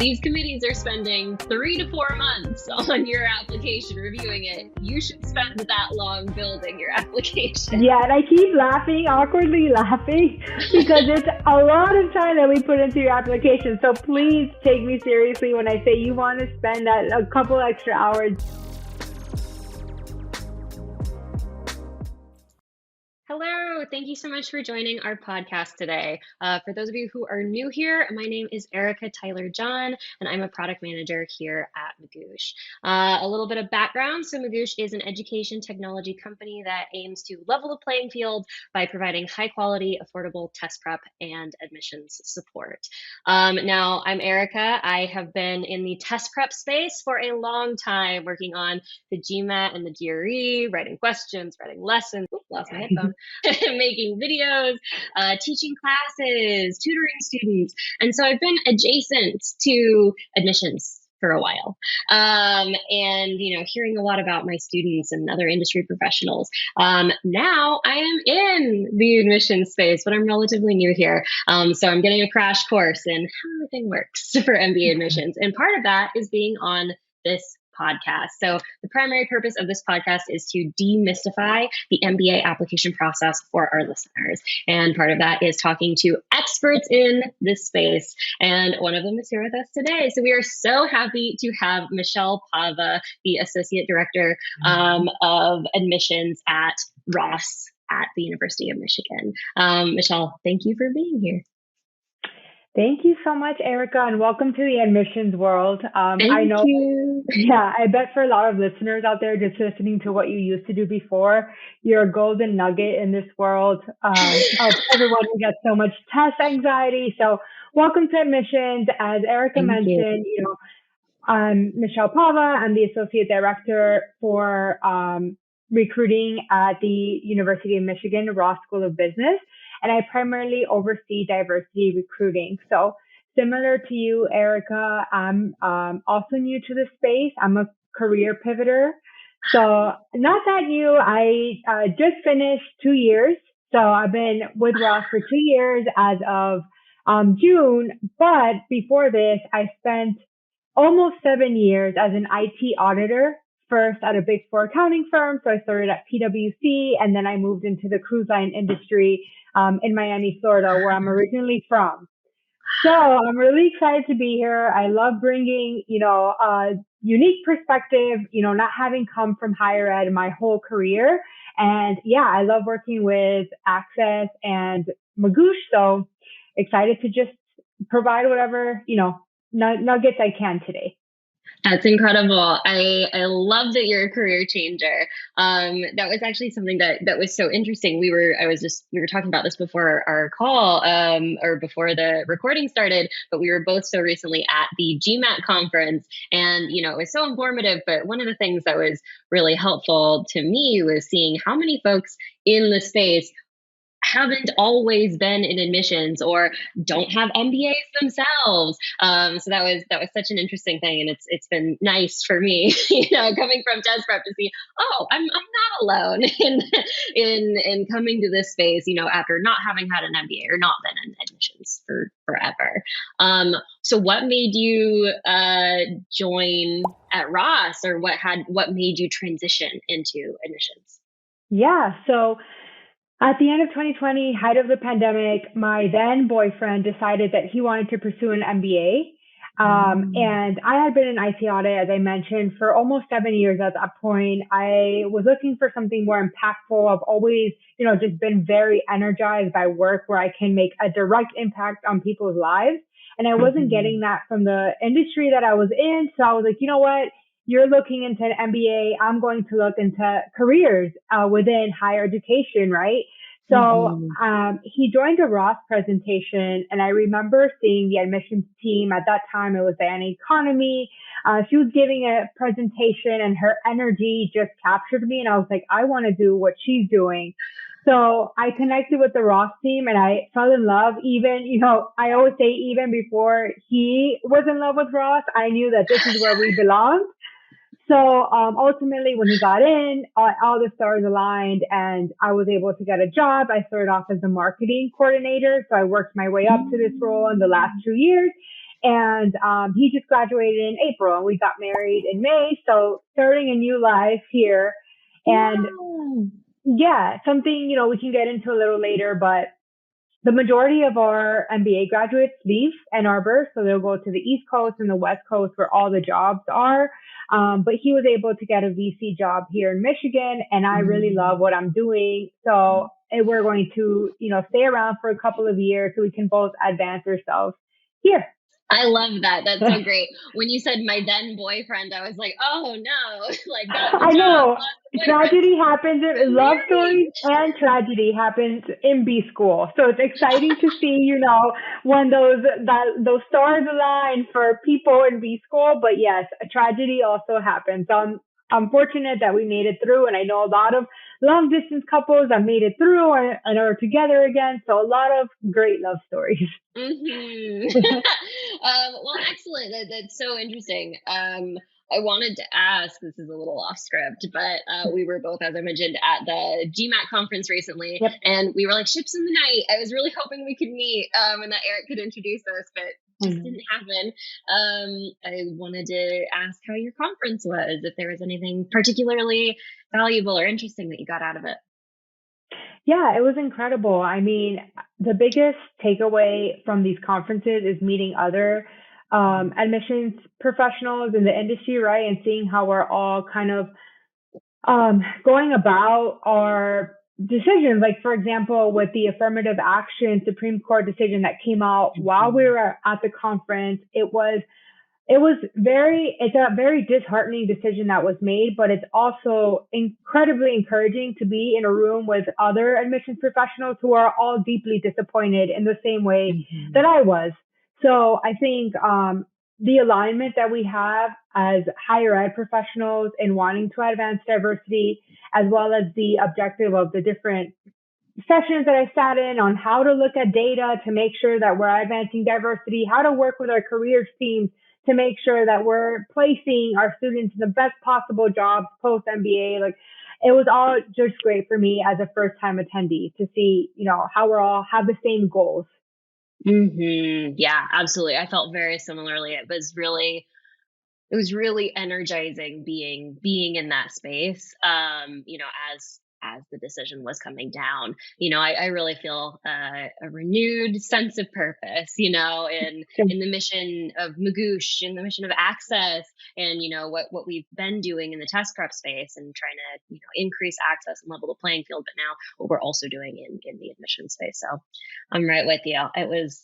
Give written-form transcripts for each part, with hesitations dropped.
These committees are spending 3 to 4 months on your application, reviewing it. You should spend that long building your application. Yeah, and I keep awkwardly laughing, because it's a lot of time that we put into your application. So please take me seriously when I say you want to spend a couple extra hours. Hello, thank you so much for joining our podcast today. For those of you who are new here, my name is Erica Tyler John, and I'm a product manager here at Magoosh. A little bit of background. So Magoosh is an education technology company that aims to level the playing field by providing high quality, affordable test prep and admissions support. Now, I'm Erica. I have been in the test prep space for a long time, working on the GMAT and the GRE, writing questions, writing lessons. Oops, lost my headphone. Making videos, teaching classes, tutoring students. And so I've been adjacent to admissions for a while. And, hearing a lot about my students and other industry professionals. Now I am in the admissions space, but I'm relatively new here. So I'm getting a crash course in how everything works for MBA admissions. And part of that is being on this podcast. So the primary purpose of this podcast is to demystify the MBA application process for our listeners. And part of that is talking to experts in this space. And one of them is here with us today. So we are so happy to have Michelle Pava, the Associate Director of Admissions at Ross at the University of Michigan. Michelle, thank you for being here. Thank you so much, Erica, and welcome to the admissions world. Thank you. Yeah, I bet for a lot of listeners out there just listening to what you used to do before, you're a golden nugget in this world of everyone who gets so much test anxiety. So welcome to admissions. As Erica mentioned, I'm Michelle Pava. I'm the Associate Director for recruiting at the University of Michigan Ross School of Business. And I primarily oversee diversity recruiting. So similar to you, Erica, I'm also new to the space. I'm a career pivoter. So not that new. I just finished 2 years. So I've been with Ross for 2 years as of June. But before this, I spent almost 7 years as an IT auditor. First at a Big Four accounting firm. So I started at PwC, and then I moved into the cruise line industry in Miami, Florida, where I'm originally from. So I'm really excited to be here. I love bringing, a unique perspective, not having come from higher ed my whole career. And yeah, I love working with Access and Magoosh. So excited to just provide whatever, nuggets I can today. That's incredible. I love that you're a career changer. That was actually something that was so interesting. We were talking about this before our call, or before the recording started, but we were both so recently at the GMAT conference, and, it was so informative. But one of the things that was really helpful to me was seeing how many folks in the space haven't always been in admissions or don't have MBAs themselves. So that was such an interesting thing, and it's been nice for me, coming from test prep to see, I'm not alone in coming to this space, after not having had an MBA or not been in admissions for forever. So what made you join at Ross, or what made you transition into admissions? Yeah, so at the end of 2020, height of the pandemic, my then boyfriend decided that he wanted to pursue an MBA. And I had been in IT audit, as I mentioned, for almost 7 years at that point. I was looking for something more impactful. I've always, just been very energized by work where I can make a direct impact on people's lives. And I wasn't getting that from the industry that I was in. So I was like, you know what? You're looking into an MBA. I'm going to look into careers within higher education, right? So he joined a Ross presentation, and I remember seeing the admissions team. At that time, it was Diana Economy. She was giving a presentation, and her energy just captured me. And I was like, I want to do what she's doing. So I connected with the Ross team, and I fell in love. Even, I always say, even before he was in love with Ross, I knew that this is where we belonged. So ultimately, when he got in, all the stars aligned, and I was able to get a job. I started off as a marketing coordinator, so I worked my way up to this role in the last 2 years. And he just graduated in April, and we got married in May. So starting a new life here. And Wow. yeah, something, we can get into a little later, but the majority of our MBA graduates leave Ann Arbor, so they'll go to the East Coast and the West Coast where all the jobs are. But he was able to get a VC job here in Michigan, and I really love what I'm doing. So we're going to, stay around for a couple of years so we can both advance ourselves here. I love that. That's so great. When you said my then boyfriend, I was like, oh no, like got the I job, know. lost the boyfriend, Tragedy happens in love stories, married. and tragedy happens in B school. So it's exciting to see, when those stars align for people in B school. But yes, a tragedy also happens. So I'm fortunate that we made it through, and I know a lot of long distance couples that made it through and are together again. So a lot of great love stories. Well, excellent. That's so interesting. I wanted to ask, this is a little off script, but we were both, as I mentioned, at the GMAT conference recently, Yep. and we were like ships in the night. I was really hoping we could meet and that Eric could introduce us, but just didn't happen. I wanted to ask how your conference was, if there was anything particularly valuable or interesting that you got out of it. Yeah, it was incredible. I mean, the biggest takeaway from these conferences is meeting other admissions professionals in the industry, right? And seeing how we're all kind of going about our decisions. Like, for example, with the affirmative action Supreme Court decision that came out while we were at the conference, it's a very disheartening decision that was made, but it's also incredibly encouraging to be in a room with other admissions professionals who are all deeply disappointed in the same way that I was. So I think, the alignment that we have as higher ed professionals in wanting to advance diversity, as well as the objective of the different sessions that I sat in on how to look at data to make sure that we're advancing diversity, how to work with our careers teams to make sure that we're placing our students in the best possible jobs post MBA. Like, it was all just great for me as a first time attendee to see, how we're all have the same goals. Yeah, absolutely. I felt very similarly. It was really energizing being in that space. As the decision was coming down, I really feel a renewed sense of purpose, in the mission of Magoosh, in the mission of access, and what we've been doing in the test prep space and trying to increase access and level the playing field, but now what we're also doing in the admission space. So I'm right with you. It was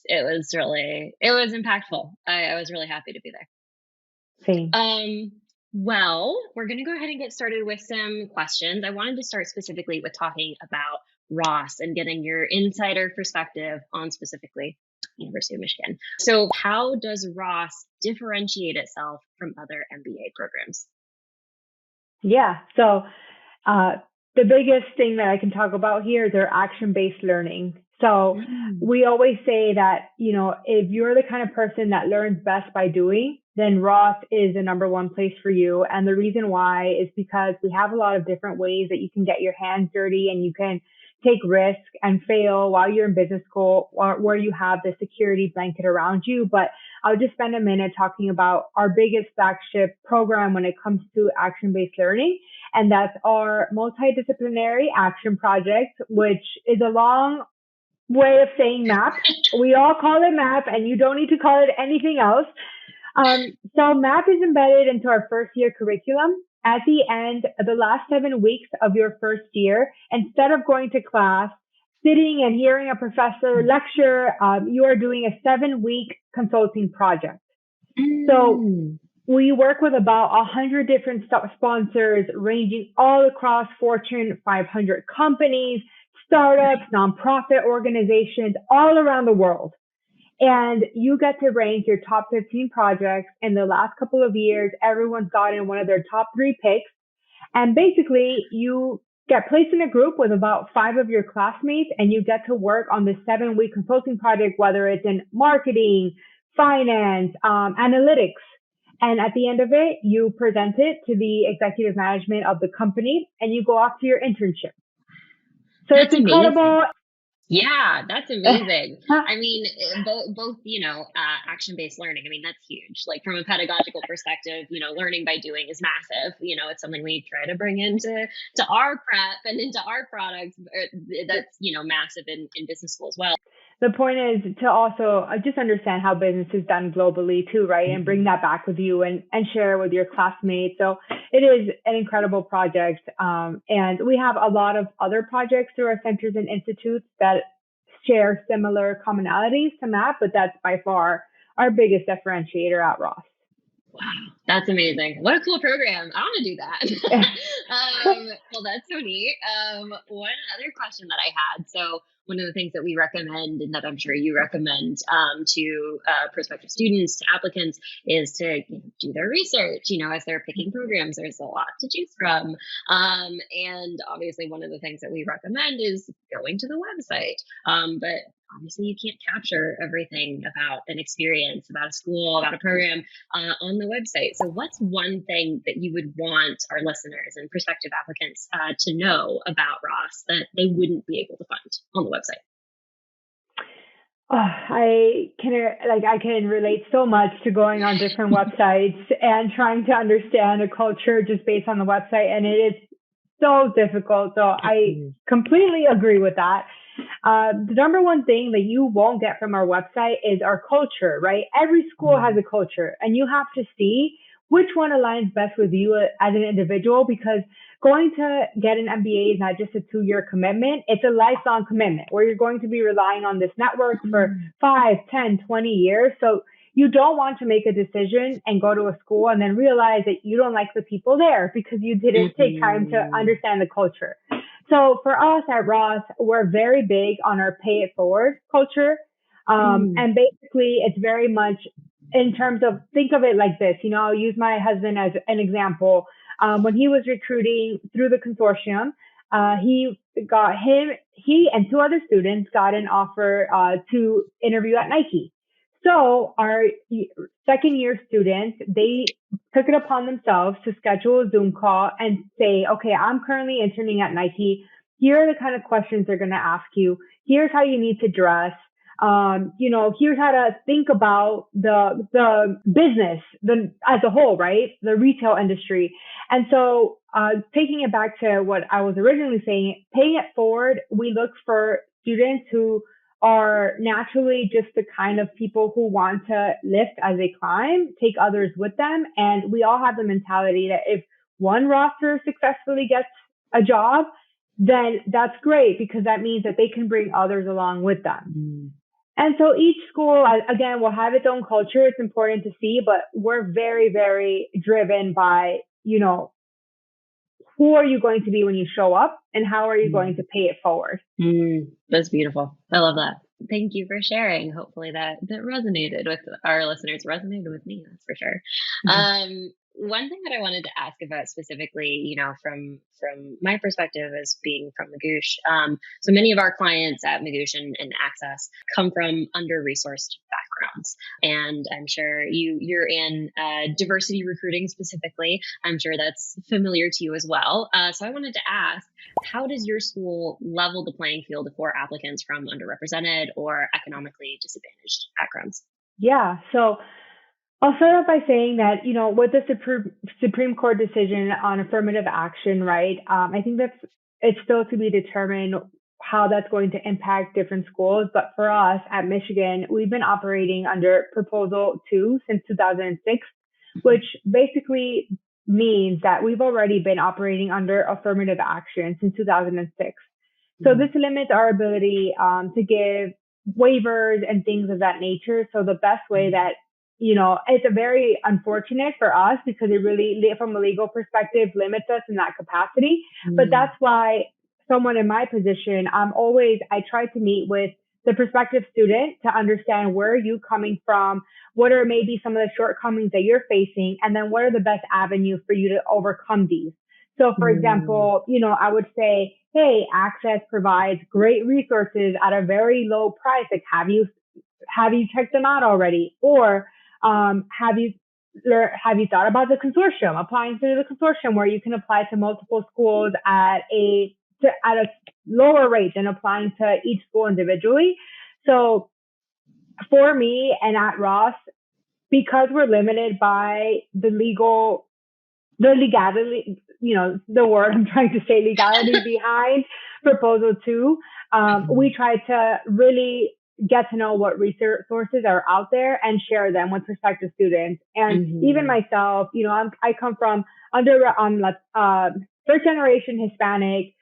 impactful. I was really happy to be there. Same. Well, we're going to go ahead and get started with some questions. I wanted to start specifically with talking about Ross and getting your insider perspective on specifically University of Michigan. So how does Ross differentiate itself from other MBA programs? Yeah. So the biggest thing that I can talk about here is their action-based learning. So we always say that, if you're the kind of person that learns best by doing, then Ross is the number one place for you. And the reason why is because we have a lot of different ways that you can get your hands dirty and you can take risk and fail while you're in business school, or where you have the security blanket around you. But I'll just spend a minute talking about our biggest flagship program when it comes to action-based learning. And that's our multidisciplinary action project, which is a long way of saying MAP. We all call it MAP, and you don't need to call it anything else. So MAP is embedded into our first year curriculum. At the end of the last 7 weeks of your first year, instead of going to class, sitting and hearing a professor lecture, you are doing a 7-week consulting project. So we work with about 100 different sponsors ranging all across Fortune 500 companies, startups, nonprofit organizations all around the world. And you get to rank your top 15 projects. In the last couple of years, everyone's gotten one of their top 3 picks. And basically, you get placed in a group with about 5 of your classmates, and you get to work on this 7-week consulting project, whether it's in marketing, finance, analytics. And at the end of it, you present it to the executive management of the company, and you go off to your internship. So That's it's incredible. amazing. Yeah, that's amazing. I mean, both, action-based learning. I mean, that's huge. Like from a pedagogical perspective, learning by doing is massive. It's something we try to bring to our prep and into our products. That's, massive in business school as well. The point is to also just understand how business is done globally too, right? And bring that back with you and share with your classmates. So it is an incredible project. And we have a lot of other projects through our centers and institutes that share similar commonalities to MAP, but that's by far our biggest differentiator at Ross. Wow, that's amazing. What a cool program. I want to do that. Well, that's so neat. One other question that I had. So, one of the things that we recommend, and that I'm sure you recommend to prospective students, to applicants, is to do their research. As they're picking programs, there's a lot to choose from. And obviously, one of the things that we recommend is going to the website. But obviously, you can't capture everything about an experience, about a school, about a program on the website. So, what's one thing that you would want our listeners and prospective applicants to know about Ross that they wouldn't be able to find on the website? I can relate so much to going on different websites and trying to understand a culture just based on the website, and it is so difficult. So I completely agree with that. The number one thing that you won't get from our website is our culture, right? Every school has a culture, and you have to see which one aligns best with you as an individual, because going to get an MBA is not just a 2-year commitment. It's a lifelong commitment where you're going to be relying on this network for 5, 10, 20 years. So you don't want to make a decision and go to a school and then realize that you don't like the people there because you didn't take time to understand the culture. So for us at Ross, we're very big on our pay it forward culture. And basically it's very much in terms of, think of it like this, I'll use my husband as an example. When he was recruiting through the consortium, he and 2 other students got an offer to interview at Nike. So our second year students, they took it upon themselves to schedule a Zoom call and say, okay, I'm currently interning at Nike. Here are the kind of questions they're going to ask you. Here's how you need to dress. Here's how to think about the business as a whole, right? The retail industry. And so, taking it back to what I was originally saying, paying it forward, we look for students who are naturally just the kind of people who want to lift as they climb, take others with them. And we all have the mentality that if one roster successfully gets a job, then that's great because that means that they can bring others along with them. And so each school, again, will have its own culture. It's important to see, but we're very, very driven by, who are you going to be when you show up and how are you going to pay it forward? That's beautiful. I love that. Thank you for sharing. Hopefully that resonated with our listeners, resonated with me, that's for sure. One thing that I wanted to ask about specifically, from my perspective as being from Magoosh, so many of our clients at Magoosh and Access come from under-resourced backgrounds, and I'm sure you're in diversity recruiting specifically. I'm sure that's familiar to you as well. So I wanted to ask, how does your school level the playing field for applicants from underrepresented or economically disadvantaged backgrounds? Yeah, so I'll start off by saying that, with the Supreme Court decision on affirmative action, right, I think it's still to be determined how that's going to impact different schools. But for us at Michigan, we've been operating under Proposal 2 since 2006, which basically means that we've already been operating under affirmative action since 2006. So this limits our ability to give waivers and things of that nature. So the best way that it's a very unfortunate for us because it really, from a legal perspective, limits us in that capacity. But that's why someone in my position, I try to meet with the prospective student to understand where are you coming from, what are maybe some of the shortcomings that you're facing, and then what are the best avenues for you to overcome these. So for example, I would say, hey, Access provides great resources at a very low price. Like, have you checked them out already? Or have you thought about the consortium, applying to the consortium where you can apply to multiple schools at a lower rate than applying to each school individually. So for me and at Ross, because we're limited by the legality, the word I'm trying to say, legality behind proposal two, we try to really get to know what resources are out there and share them with prospective students. And even myself, I come from first generation Hispanic,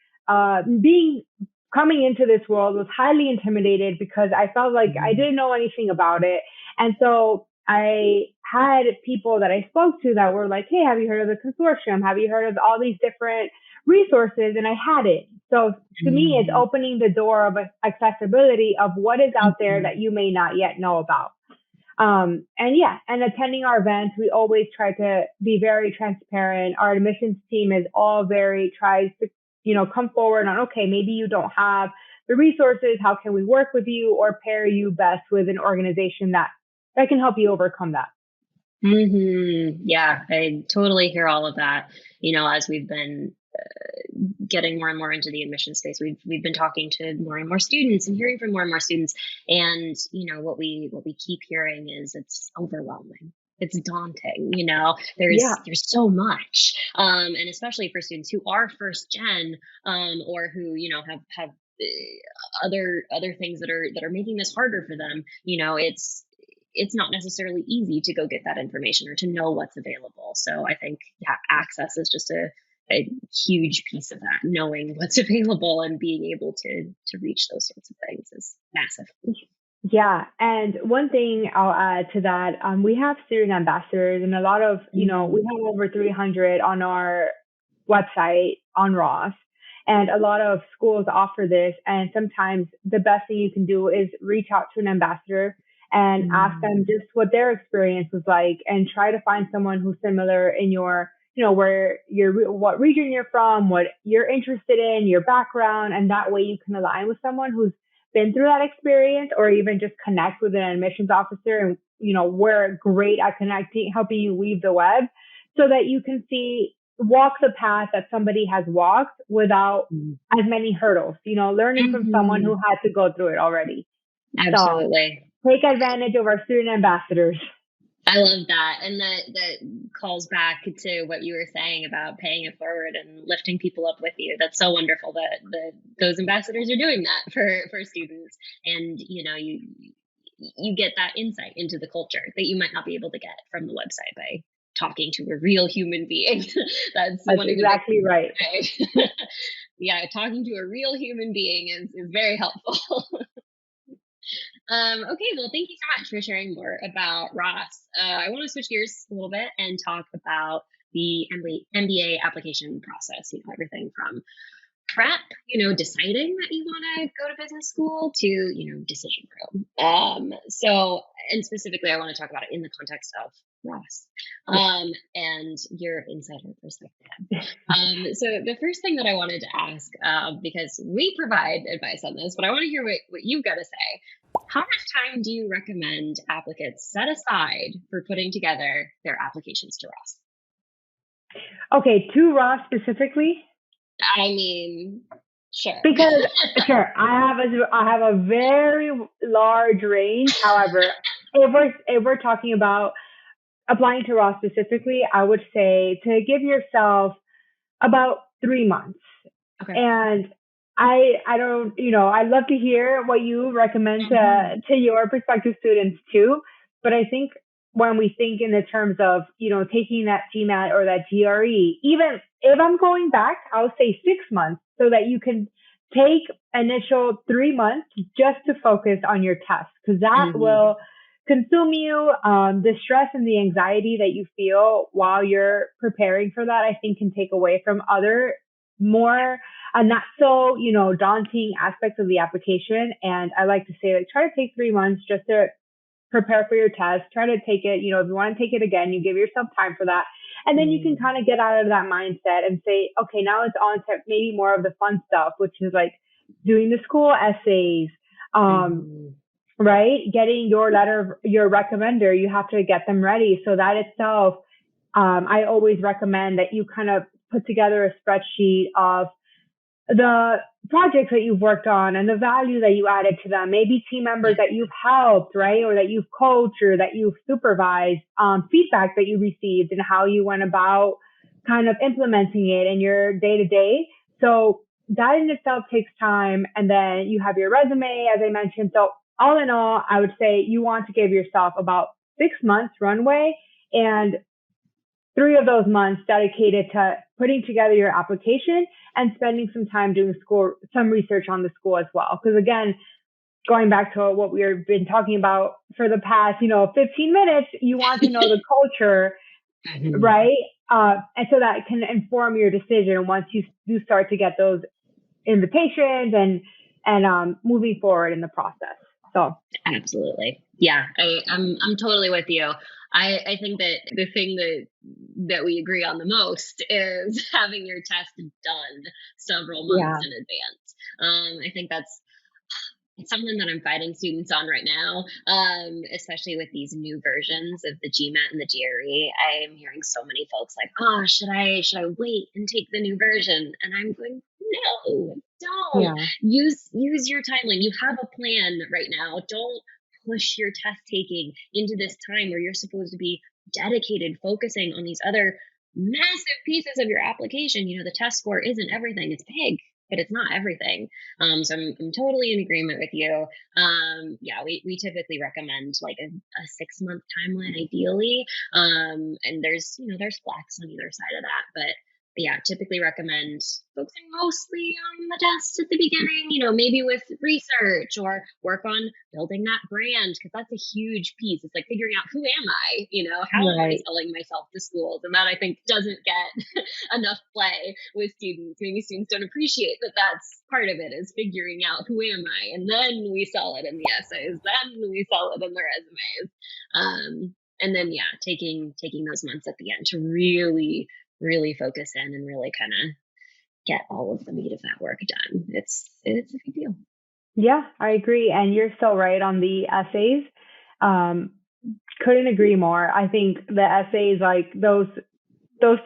coming into this world was highly intimidated because I felt like I didn't know anything about it. And so I had people that I spoke to that were like, hey, have you heard of the consortium? Have you heard of all these different resources? And I hadn't. So to me, it's opening the door of accessibility of what is out there that you may not yet know about. And attending our events, we always try to be very transparent. Our admissions team is all tries to, come forward on, okay, maybe you don't have the resources. How can we work with you or pair you best with an organization that can help you overcome that? Yeah, I totally hear all of that. As we've been getting more and more into the admission space, we've been talking to more and more students and hearing from more and more students. And what we keep hearing is it's overwhelming. It's daunting. There's so much, and especially for students who are first gen, or who have other things that are making this harder for them. It's not necessarily easy to go get that information or to know what's available. So I think, access is just a huge piece of that. Knowing what's available and being able to reach those sorts of things is massive. Yeah. And one thing I'll add to that, we have student ambassadors and a lot of, we have over 300 on our website on Ross. And a lot of schools offer this. And sometimes the best thing you can do is reach out to an ambassador and ask them just what their experience was like and try to find someone who's similar in your, what region you're from, what you're interested in, your background. And that way you can align with someone who's been through that experience, or even just connect with an admissions officer. And, we're great at helping you weave the web so that you can walk the path that somebody has walked without as many hurdles, learning from someone who had to go through it already. Absolutely. So take advantage of our student ambassadors. I love that. And that calls back to what you were saying about paying it forward and lifting people up with you. That's so wonderful that those ambassadors are doing that for students. And, you get that insight into the culture that you might not be able to get from the website by talking to a real human being. That's exactly right. Yeah, talking to a real human being is very helpful. Okay, well, thank you so much for sharing more about Ross. I want to switch gears a little bit and talk about the MBA application process. Everything from prep, deciding that you want to go to business school to, decision room. And specifically, I want to talk about it in the context of Ross, and your insider perspective. So the first thing that I wanted to ask, because we provide advice on this, but I want to hear what you've got to say. How much time do you recommend applicants set aside for putting together their applications to Ross? Okay, to Ross specifically? I mean, sure. Because I have a very large range. However, if we're talking about applying to Ross specifically, I would say to give yourself about 3 months. Okay. And I don't, I'd love to hear what you recommend to your prospective students too. But I think when we think in the terms of, taking that GMAT or that GRE, even if I'm going back, I'll say 6 months so that you can take initial 3 months just to focus on your test, because that will consume you. The stress and the anxiety that you feel while you're preparing for that, I think can take away from other more not so, daunting aspects of the application. And I like to say, try to take 3 months just to prepare for your test. Try to take it, if you want to take it again, you give yourself time for that. And then you can kind of get out of that mindset and say, okay, now it's on to maybe more of the fun stuff, which is like doing the school essays, right? Getting your letter, your recommender, you have to get them ready. So that itself, I always recommend that you kind of put together a spreadsheet of the projects that you've worked on and the value that you added to them, maybe team members that you've helped, right? Or that you've coached or that you've supervised, feedback that you received and how you went about kind of implementing it in your day to day. So that in itself takes time. And then you have your resume, as I mentioned. So all in all, I would say you want to give yourself about 6 months runway, and 3 of those months dedicated to putting together your application and spending some time doing some research on the school as well. Because again, going back to what we've been talking about for the past, 15 minutes, you want to know the culture, right? And so that can inform your decision once you do start to get those invitations and moving forward in the process. So absolutely. Yeah, I'm totally with you. I think that the thing that we agree on the most is having your test done several months in advance. I think it's something that I'm fighting students on right now, especially with these new versions of the GMAT and the GRE. I am hearing so many folks like, "Oh, should I wait and take the new version?" And I'm going, "No, don't. Use your timeline. You have a plan right now. Don't push your test taking into this time where you're supposed to be dedicated, focusing on these other massive pieces of your application. The test score isn't everything. It's big, but it's not everything." So I'm totally in agreement with you. Yeah, we typically recommend like a 6-month timeline ideally. And there's flex on either side of that, but yeah, typically recommend focusing mostly on the test at the beginning, maybe with research or work on building that brand, because that's a huge piece. It's like figuring out, who am I? How am I selling myself to schools? And that, I think, doesn't get enough play with students. Maybe students don't appreciate that that's part of it, is figuring out, who am I? And then we sell it in the essays, then we sell it in the resumes. And then, yeah, taking those months at the end to really focus in and really kind of get all of the meat of that work done. It's a big deal. Yeah, I agree. And you're so right on the essays. Couldn't agree more. I think the essays, like those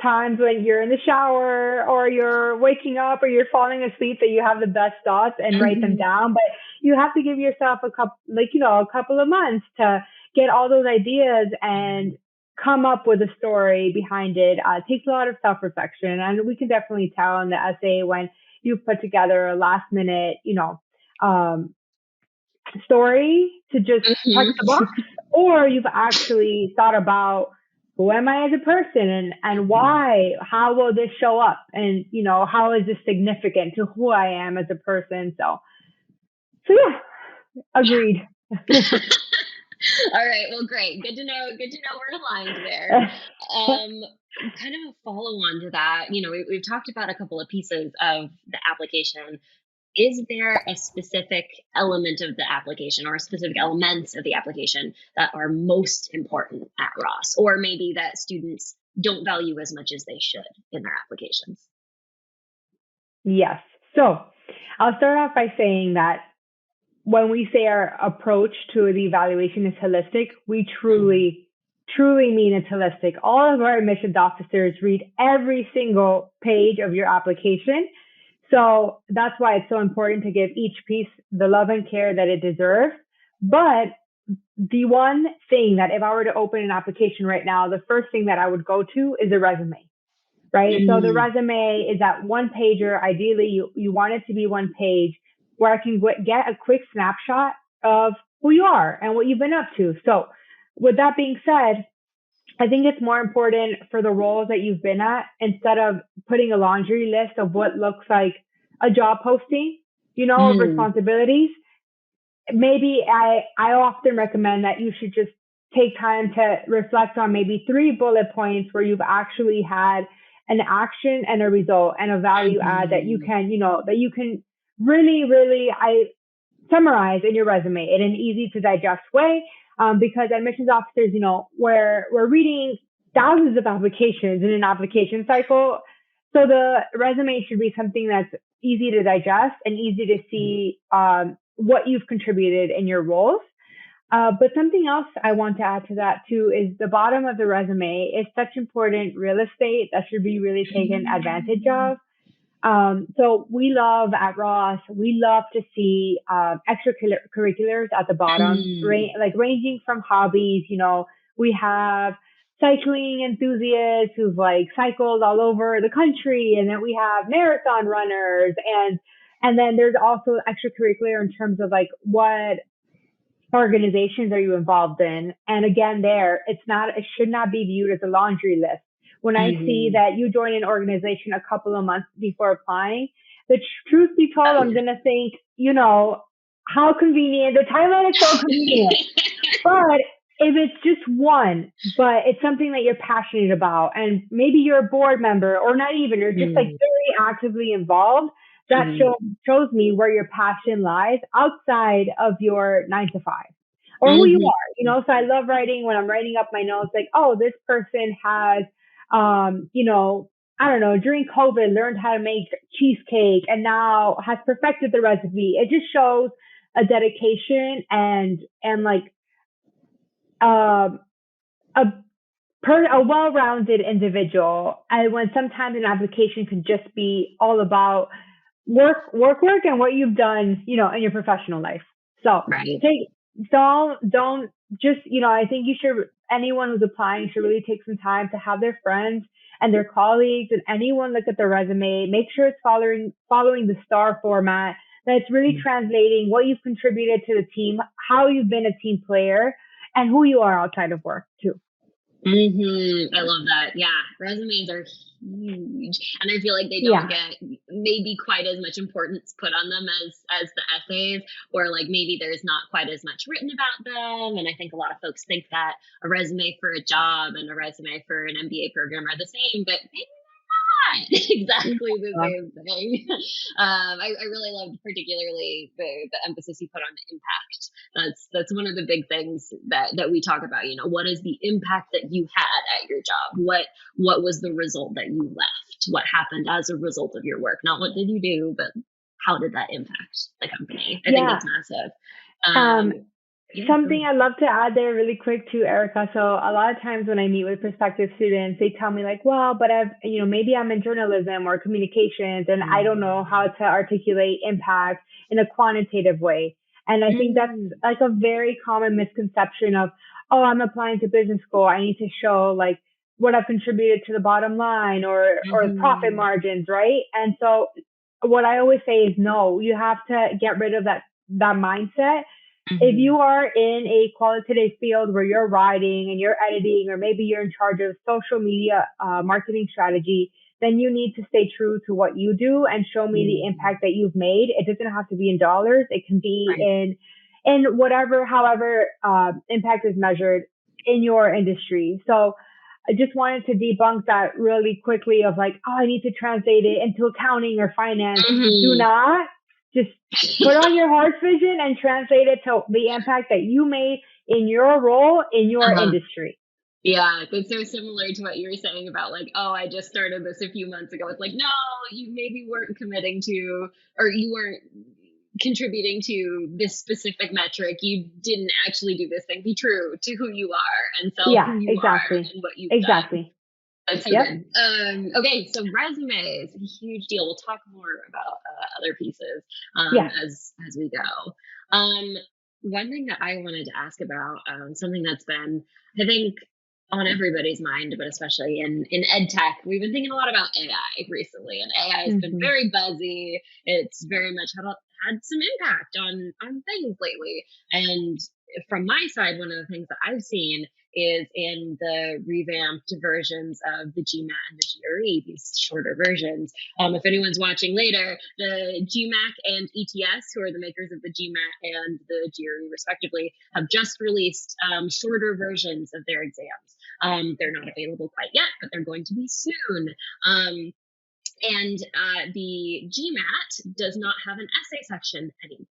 times when you're in the shower or you're waking up or you're falling asleep, that you have the best thoughts and write them down. But you have to give yourself a couple of months to get all those ideas and come up with a story behind it. It takes a lot of self-reflection, and we can definitely tell in the essay when you put together a last minute, story to just check the box, or you've actually thought about, who am I as a person and why, how will this show up? And, how is this significant to who I am as a person? So yeah, agreed. All right. Well, great. Good to know we're aligned there. Kind of a follow on to that, we've talked about a couple of pieces of the application. Is there a specific element of the application or specific elements of the application that are most important at Ross, or maybe that students don't value as much as they should in their applications? Yes. So I'll start off by saying that when we say our approach to the evaluation is holistic, we truly mean it's holistic. All of our admissions officers read every single page of your application. So that's why it's so important to give each piece the love and care that it deserves. But the one thing that if I were to open an application right now, the first thing that I would go to is a resume, right? So the resume is that one pager. Ideally, you want it to be one page where I can get a quick snapshot of who you are and what you've been up to. So with that being said, I think it's more important for the roles that you've been at, instead of putting a laundry list of what looks like a job posting, of responsibilities. Maybe I often recommend that you should just take time to reflect on maybe 3 bullet points where you've actually had an action and a result and a value add that you can, really, summarize in your resume in an easy to digest way. Because admissions officers, we're reading thousands of applications in an application cycle. So the resume should be something that's easy to digest and easy to see what you've contributed in your roles. But something else I want to add to that too is the bottom of the resume is such important real estate that should be really taken advantage of. So we love at Ross, we love to see extracurriculars at the bottom, Mm, like ranging from hobbies. We have cycling enthusiasts who've like cycled all over the country, and then we have marathon runners, and then there's also extracurricular in terms of like what organizations are you involved in? And again, it should not be viewed as a laundry list. When I see hmm. that you join an organization a couple of months before applying, the truth be told, I'm going to think, how convenient. The timeline is so convenient. But if it's just one, but it's something that you're passionate about, and maybe you're a board member or not even, you're just like Mm, very actively involved, that mhm, shows me where your passion lies outside of your 9 to 5 or who you mhm, are, So I love writing when I'm writing up my notes, like, oh, this person has, I don't know, during COVID learned how to make cheesecake and now has perfected the recipe. It just shows a dedication and like um, a a well-rounded individual. And when sometimes an application can just be all about work, and what you've done, in your professional life. So right. take don't just I think you should anyone who's applying should really take some time to have their friends and their colleagues and anyone look at their resume, make sure it's following the star format, that it's really translating what you've contributed to the team, how you've been a team player, and who you are outside of work too. I love that. Yeah, resumes are huge, and I feel like they don't Yeah. get maybe quite as much importance put on them as the essays, or like maybe there's not quite as much written about them. And I think a lot of folks think that a resume for a job and a resume for an MBA program are the same, but maybe not exactly the Yeah. same thing. I really loved particularly the emphasis you put on the impact. That's one of the big things that we talk about. What is the impact that you had at your job? What was the result that you left? What happened as a result of your work? Not what did you do, but how did that impact the company? I think Yeah. that's massive. Um, Yeah, go Something ahead. I'd love to add there really quick too, Erica. So a lot of times when I meet with prospective students, they tell me like, well, but maybe I'm in journalism or communications and I don't know how to articulate impact in a quantitative way. And I think that's Mm, like a very common misconception of, oh, I'm applying to business school. I need to show like what I've contributed to the bottom line or profit mm-hmm, margins, right? And so what I always say is no, you have to get rid of that mindset. If mm-hmm, you are in a qualitative field where you're writing and you're editing, or maybe you're in charge of social media marketing strategy, then you need to stay true to what you do and show me the mm, impact that you've made. It doesn't have to be in dollars. It can be right. in whatever, however, impact is measured in your industry. So I just wanted to debunk that really quickly of like, oh, I need to translate it into accounting or finance. Do Mm-hmm. not. Just put on your horse vision and translate it to the impact that you made in your role in your Uh-huh. industry. Yeah, that's so similar to what you were saying about like, oh, I just started this a few months ago. It's like, no, you maybe weren't committing to, or you weren't contributing to this specific metric. You didn't actually do this thing. Be true to who you are and sell Yeah, who you are exactly. and what you've done. Exactly. That's so Yep. good. Okay, so resumes, a huge deal. We'll talk more about other pieces Yeah. as we go. Um, One thing that I wanted to ask about, something that's been, I think, on everybody's mind, but especially in ed tech, we've been thinking a lot about AI recently, and AI has been Hmm. very buzzy. It's very much had some impact on things lately. And from my side, one of the things that I've seen is in the revamped versions of the GMAT and the GRE, these shorter versions. If anyone's watching later, the GMAC and ETS, who are the makers of the GMAT and the GRE respectively, have just released shorter versions of their exams. They're not available quite yet, but they're going to be soon. And the GMAT does not have an essay section anymore.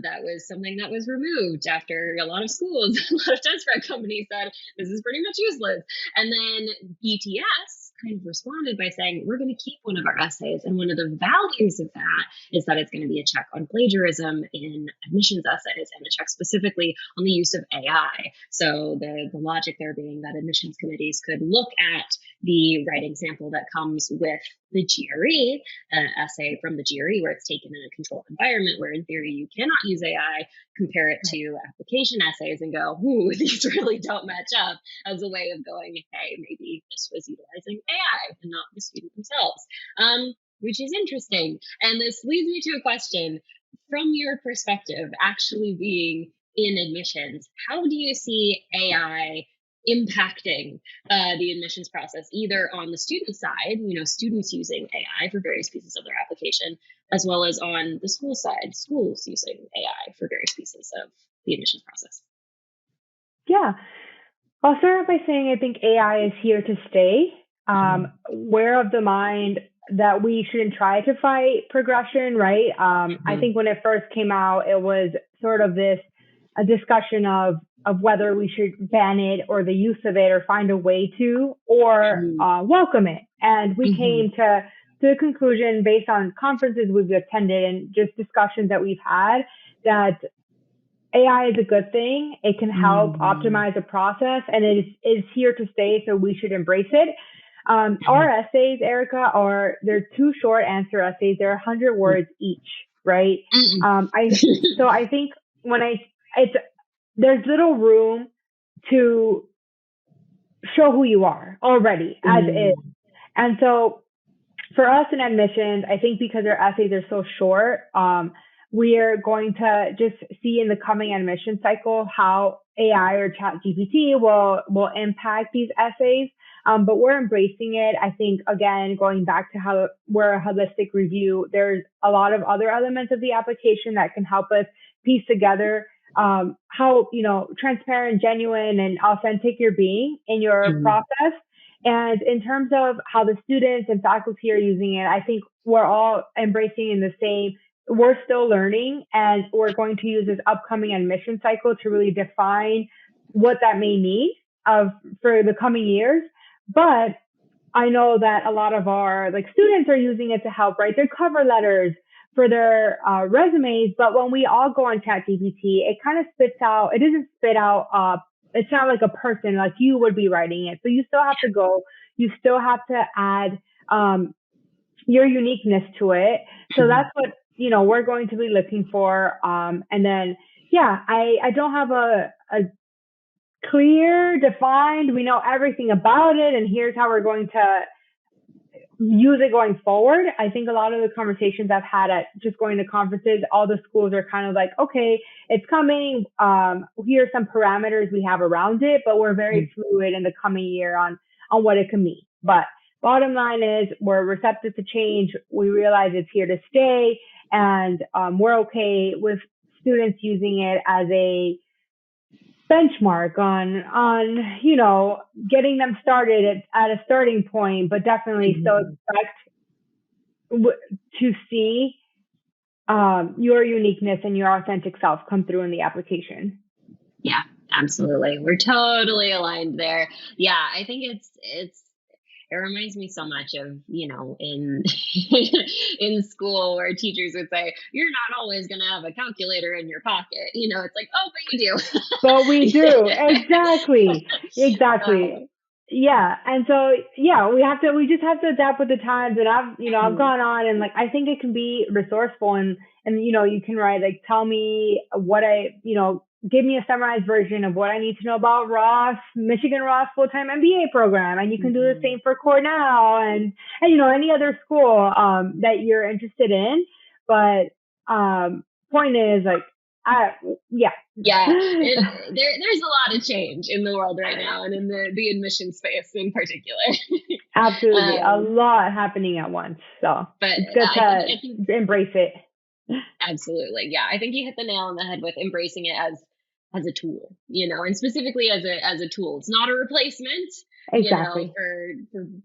That was something that was removed after a lot of schools, a lot of test prep companies said this is pretty much useless. And then ETS kind of responded by saying we're going to keep one of our essays, and one of the values of that is that it's going to be a check on plagiarism in admissions essays and a check specifically on the use of AI. So the logic there being that admissions committees could look at the writing sample that comes with the GRE essay from the GRE, where it's taken in a controlled environment, where in theory you cannot use AI, compare it to application essays and go, ooh, these really don't match up, as a way of going, hey, maybe this was utilizing AI and not the student themselves, which is interesting. And this leads me to a question from your perspective, actually being in admissions. How do you see AI impacting the admissions process, either on the student side, students using AI for various pieces of their application, as well as on the school side, schools using AI for various pieces of the admissions process? Yeah. I'll start off by saying I think AI is here to stay. We're of the mind that we shouldn't try to fight progression, right? I think when it first came out, it was sort of a discussion of whether we should ban it or the use of it or find a way to, or welcome it. And we came to the conclusion, based on conferences we've attended and just discussions that we've had, that AI is a good thing. It can help optimize the process, and it is here to stay, so we should embrace it. Our essays, Erica, they're 2 short answer essays. They're 100 words each, right? I think there's little room to show who you are already as is. And so for us in admissions, I think because our essays are so short, we are going to just see in the coming admission cycle how AI or ChatGPT will impact these essays. But we're embracing it. I think, again, going back to how we're a holistic review, there's a lot of other elements of the application that can help us piece together how, transparent, genuine, and authentic you're being in your process. And in terms of how the students and faculty are using it, I think we're all embracing in the same. We're still learning, and we're going to use this upcoming admission cycle to really define what that may need for the coming years. But I know that a lot of our students are using it to help write their cover letters for their resumes. But when we all go on ChatGPT, it kind of spits out. It doesn't spit out. It's not like a person like you would be writing it. So you still have to go. You still have to add your uniqueness to it. So that's what we're going to be looking for. And then I don't have a clear, defined, we know everything about it, and here's how we're going to use it going forward. I think a lot of the conversations I've had at just going to conferences, all the schools are kind of like, okay, it's coming. Here are some parameters we have around it, but we're very fluid in the coming year on what it can mean. But bottom line is we're receptive to change. We realize it's here to stay, and we're okay with students using it as a benchmark on getting them started at a starting point, but definitely still expect to see your uniqueness and your authentic self come through in the application. Yeah, absolutely. We're totally aligned there. Yeah, I think it reminds me so much of, in in school, where teachers would say, you're not always going to have a calculator in your pocket. It's like, oh, but you do. But we do. Exactly. Yeah. And so, we just have to adapt with the times. And I've gone on, and I think it can be resourceful, and you can write, tell me what give me a summarized version of what I need to know about Michigan Ross full-time MBA program. And you can do the same for Cornell and any other school, that you're interested in. But, point is there's a lot of change in the world right now, and in the admission space in particular. Absolutely. A lot happening at once. So it's good to embrace it. Absolutely. Yeah. I think you hit the nail on the head with embracing it as a tool, and specifically as a tool. It's not a replacement, exactly, for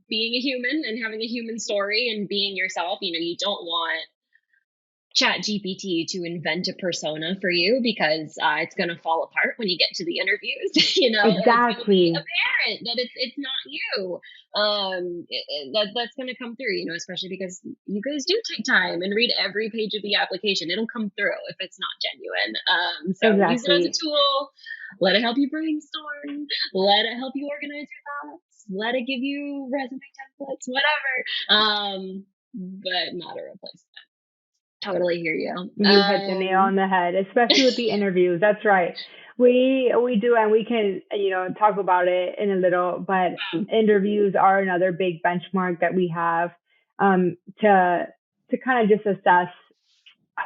being a human and having a human story and being yourself. You don't want ChatGPT to invent a persona for you, because it's going to fall apart when you get to the interviews. Exactly. It's apparent that it's not you. That's going to come through. Especially because you guys do take time and read every page of the application. It'll come through if it's not genuine. So use it as a tool. Let it help you brainstorm. Let it help you organize your thoughts. Let it give you resume templates, whatever. But not a replacement. Totally hear you. You hit the nail on the head, especially with the interviews. That's right. We do, and we can, talk about it in a little, but interviews are another big benchmark that we have, to kind of just assess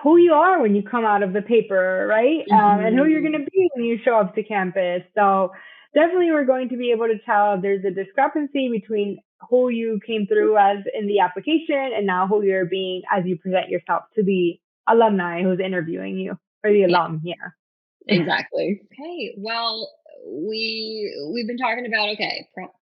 who you are when you come out of the paper, right? And who you're going to be when you show up to campus. So definitely we're going to be able to tell if there's a discrepancy between who you came through as in the application and now who you're being as you present yourself to the alumni who's interviewing you, or the alum. Yeah. Exactly. Okay. Well, we've been talking about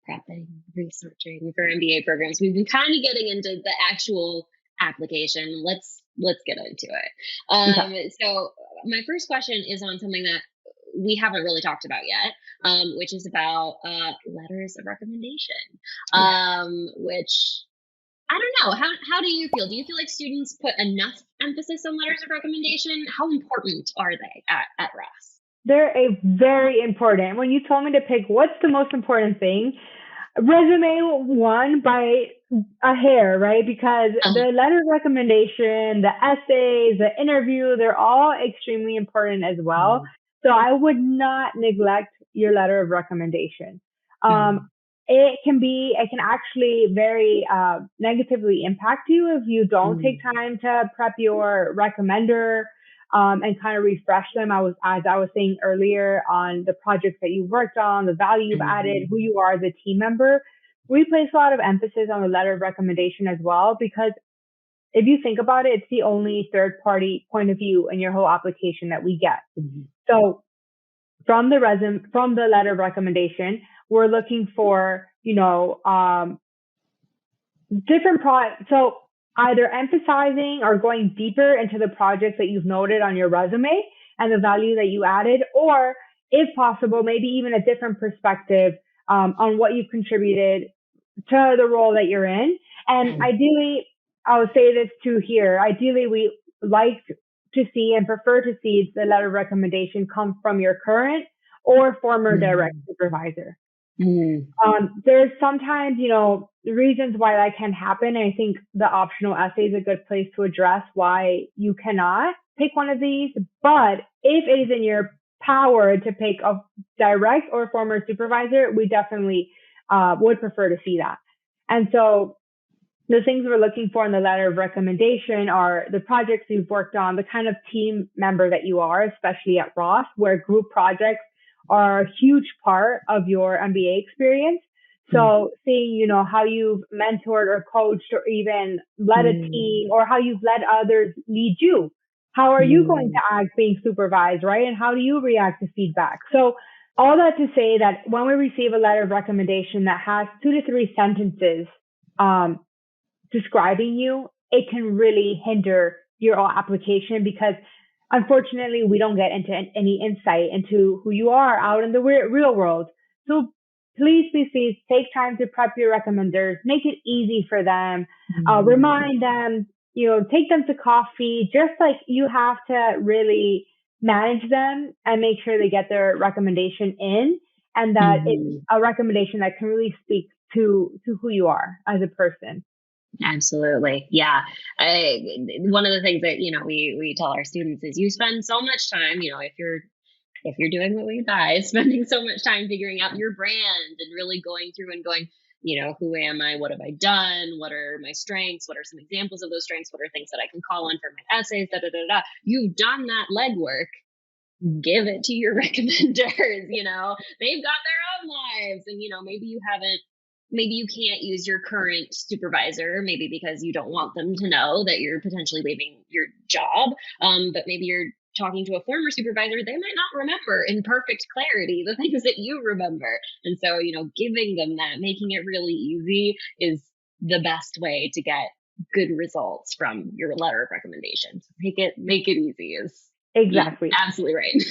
prepping, researching for MBA programs. We've been kind of getting into the actual application. Let's get into it. Okay. So my first question is on something that we haven't really talked about yet, which is about letters of recommendation, which I don't know. How do you feel? Do you feel like students put enough emphasis on letters of recommendation? How important are they at Ross? They're a very important. When you told me to pick what's the most important thing, resume won by a hair, right? Because the letter of recommendation, the essays, the interview, they're all extremely important as well. So I would not neglect your letter of recommendation. It can actually very negatively impact you if you don't take time to prep your recommender, and kind of refresh them. As I was saying earlier, on the projects that you've worked on, the value you've added, who you are as a team member. We place a lot of emphasis on the letter of recommendation as well, because if you think about it, it's the only third party point of view in your whole application that we get. So from the letter of recommendation, we're looking for, so either emphasizing or going deeper into the projects that you've noted on your resume and the value that you added, or if possible, maybe even a different perspective on what you've contributed to the role that you're in. And ideally, I'll say this too here, ideally we like to see and prefer to see the letter of recommendation come from your current or former direct supervisor. There's sometimes, reasons why that can happen. And I think the optional essay is a good place to address why you cannot pick one of these. But if it is in your power to pick a direct or former supervisor, we definitely would prefer to see that. And so the things we're looking for in the letter of recommendation are the projects you've worked on, the kind of team member that you are, especially at Ross, where group projects are a huge part of your MBA experience. So seeing, how you've mentored or coached or even led a team, or how you've let others lead you. How are you going to act being supervised, right? And how do you react to feedback? So all that to say that when we receive a letter of recommendation that has 2 to 3 sentences describing you, it can really hinder your application, because unfortunately, we don't get into any insight into who you are out in the real world. So please take time to prep your recommenders, make it easy for them, remind them, take them to coffee, just like you have to really manage them and make sure they get their recommendation in, and that it's a recommendation that can really speak to who you are as a person. Absolutely. Yeah. One of the things that, we tell our students is you spend so much time, if you're doing what we advise, spending so much time figuring out your brand and really going through and going, who am I? What have I done? What are my strengths? What are some examples of those strengths? What are things that I can call on for my essays? You've done that legwork. Give it to your recommenders. They've got their own lives, and maybe you can't use your current supervisor, maybe because you don't want them to know that you're potentially leaving your job. But maybe you're talking to a former supervisor. They might not remember in perfect clarity the things that you remember. And so, giving them that, making it really easy is the best way to get good results from your letter of recommendation. Make it easy is exactly absolutely right.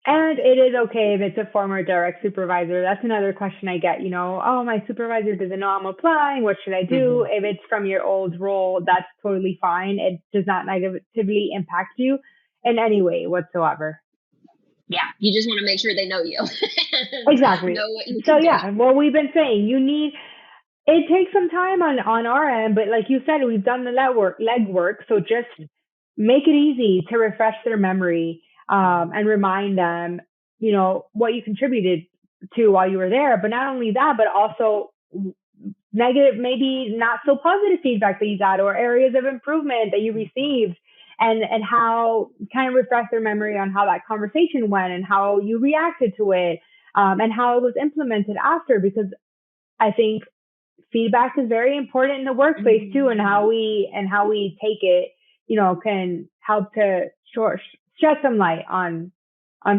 And it is okay if it's a former direct supervisor. That's another question I get, oh, my supervisor doesn't know I'm applying. What should I do? If it's from your old role, that's totally fine. It does not negatively impact you in any way whatsoever. Yeah, you just want to make sure they know you and Exactly. know what you So can do. yeah, what we've been saying, it takes some time on our end, but like you said, we've done the legwork. So just make it easy to refresh their memory, and remind them, what you contributed to while you were there. But not only that, but also negative, maybe not so positive feedback that you got, or areas of improvement that you received, and how kind of refresh their memory on how that conversation went and how you reacted to it, and how it was implemented after. Because I think feedback is very important in the workplace too, and how we take it, can help to shed some light on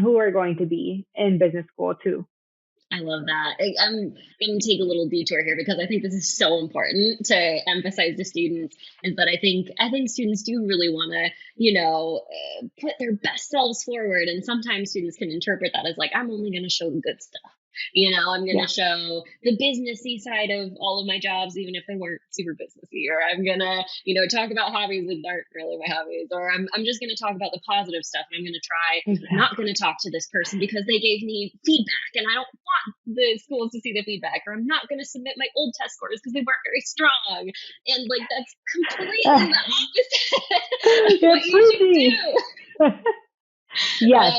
who we're going to be in business school too. I love that. I'm going to take a little detour here because I think this is so important to emphasize to students. Is that I think students do really want to, put their best selves forward, and sometimes students can interpret that as like, I'm only going to show the good stuff. I'm going to Yeah. show the businessy side of all of my jobs, even if they weren't super businessy, or I'm going to, talk about hobbies that aren't really my hobbies, or I'm just going to talk about the positive stuff. And I'm going to try not Exactly. going to talk to this person because they gave me feedback and I don't want the schools to see the feedback, or I'm not going to submit my old test scores because they weren't very strong. And like, that's completely the opposite of You're what you should preaching. do. Yes.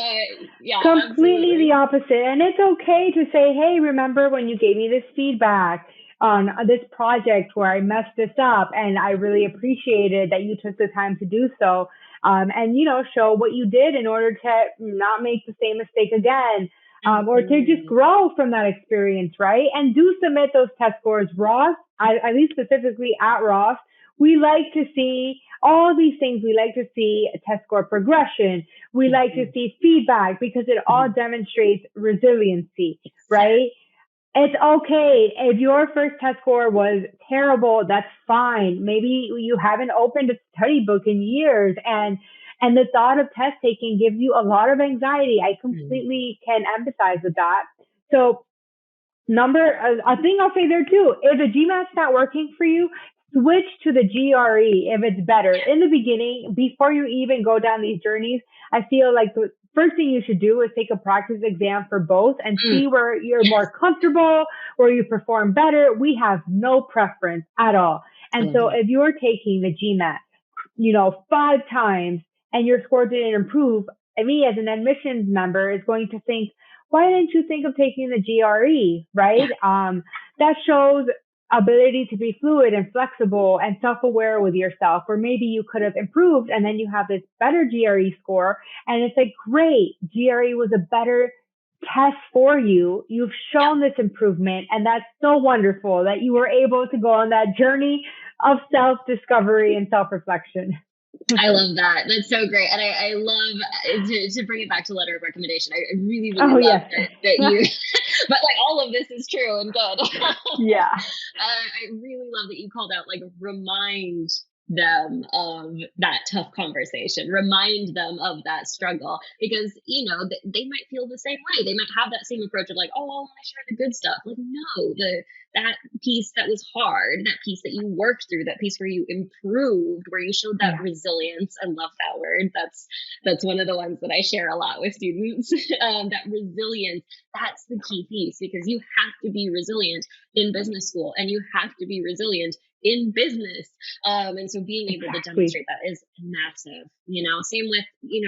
Yeah, Completely the absolutely. opposite. And it's okay to say, hey, remember when you gave me this feedback on this project where I messed this up, and I really appreciated that you took the time to do so. And, show what you did in order to not make the same mistake again, or to just Mhm. grow from that experience, right? And do submit those test scores. Ross, at least specifically at Ross, we like to see all these things. We like to see a test score progression. We like to Mhm. see feedback because it all Mhm. demonstrates resiliency, right? Exactly. It's okay if your first test score was terrible. That's fine. Maybe you haven't opened a study book in years, and the thought of test taking gives you a lot of anxiety. I Mhm. completely can empathize with that. So a thing I'll say there too, if the GMAT's not working for you, switch to the GRE if it's better. In the beginning, before you even go down these journeys, I feel like the first thing you should do is take a practice exam for both and Mm. see where you're Yes, more comfortable, where you perform better. We have no preference at all. I And love so that. if you're taking the GMAT, 5 times and your score didn't improve, and me as an admissions member is going to think, why didn't you think of taking the GRE, Yeah. right? That shows ability to be fluid and flexible and self-aware with yourself, or maybe you could have improved and then you have this better GRE score. And it's like, great, GRE was a better test for you. You've shown this improvement, and that's so wonderful that you were able to go on that journey of self-discovery and self-reflection. I love that. That's so great. And I love to bring it back to letter of recommendation. I really, really Oh, love yes. that you, but like all of this is true and good. Yeah. I really love that you called out like remind them of that tough conversation, remind them of that struggle, because they might feel the same way. They might have that same approach of like, oh, I want to share the good stuff. Like, no, that piece that was hard, that piece that you worked through, that piece where you improved, where you showed that Yeah. resilience. I love that word. That's one of the ones that I share a lot with students. That resilience, that's the key piece, because you have to be resilient in business school, and you have to be resilient in business. And so being able to Exactly. demonstrate that is massive. Same with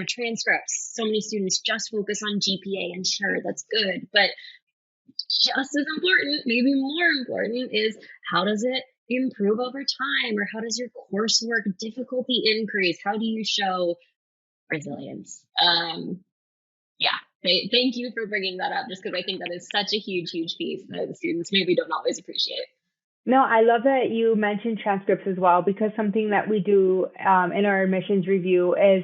transcripts. So many students just focus on GPA, and sure, that's good, but just as important, maybe more important, is how does it improve over time, or how does your coursework difficulty increase? How do you show resilience? Yeah, thank you for bringing that up, just because I think that is such a huge, huge piece that the students maybe don't always appreciate. No, I love that you mentioned transcripts as well, because something that we do in our admissions review is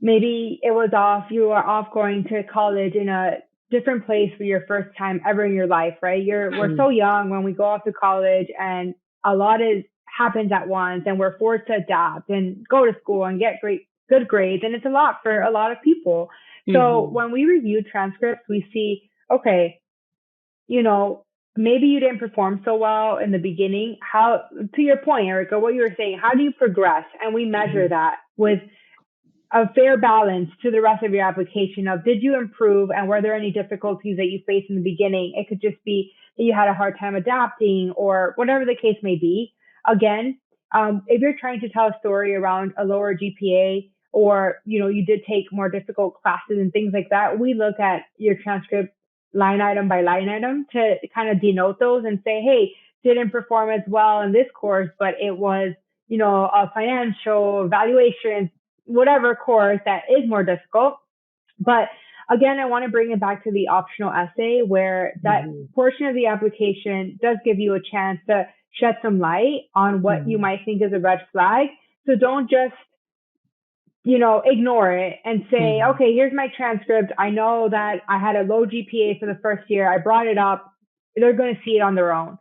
maybe you are off going to college in a different place for your first time ever in your life, right? We're so Mm. young when we go off to college, and a lot happens at once, and we're forced to adapt and go to school and get good grades. And it's a lot for a lot of people. So Mm-hmm. when we review transcripts, we see, okay, you know, maybe you didn't perform so well in the beginning. To your point, Erica, what you were saying, how do you progress? And we measure Mm-hmm. that with a fair balance to the rest of your application of did you improve and were there any difficulties that you faced in the beginning? It could just be that you had a hard time adapting or whatever the case may be. Again, if you're trying to tell a story around a lower GPA or, you did take more difficult classes and things like that, we look at your transcript line item by line item to kind of denote those and say, hey, didn't perform as well in this course, but it was, a financial valuation, whatever course that is more difficult. But again, I want to bring it back to the optional essay where that portion of the application does give you a chance to shed some light on what you might think is a red flag. So don't just, ignore it and say, okay, here's my transcript. I know that I had a low GPA for the first year. I brought it up. They're going to see it on their own.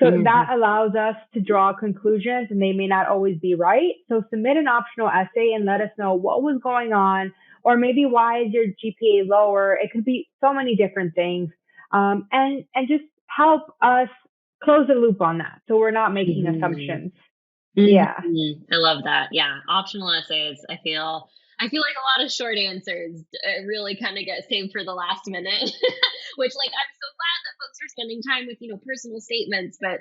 So that allows us to draw conclusions and they may not always be right. So submit an optional essay and let us know what was going on or maybe why is your GPA lower? It could be so many different things. And just help us close the loop on that. So we're not making assumptions. Yeah. I love that. Yeah. Optional essays. I feel like a lot of short answers really kind of get saved for the last minute, which I'm so glad that folks are spending time with, personal statements, but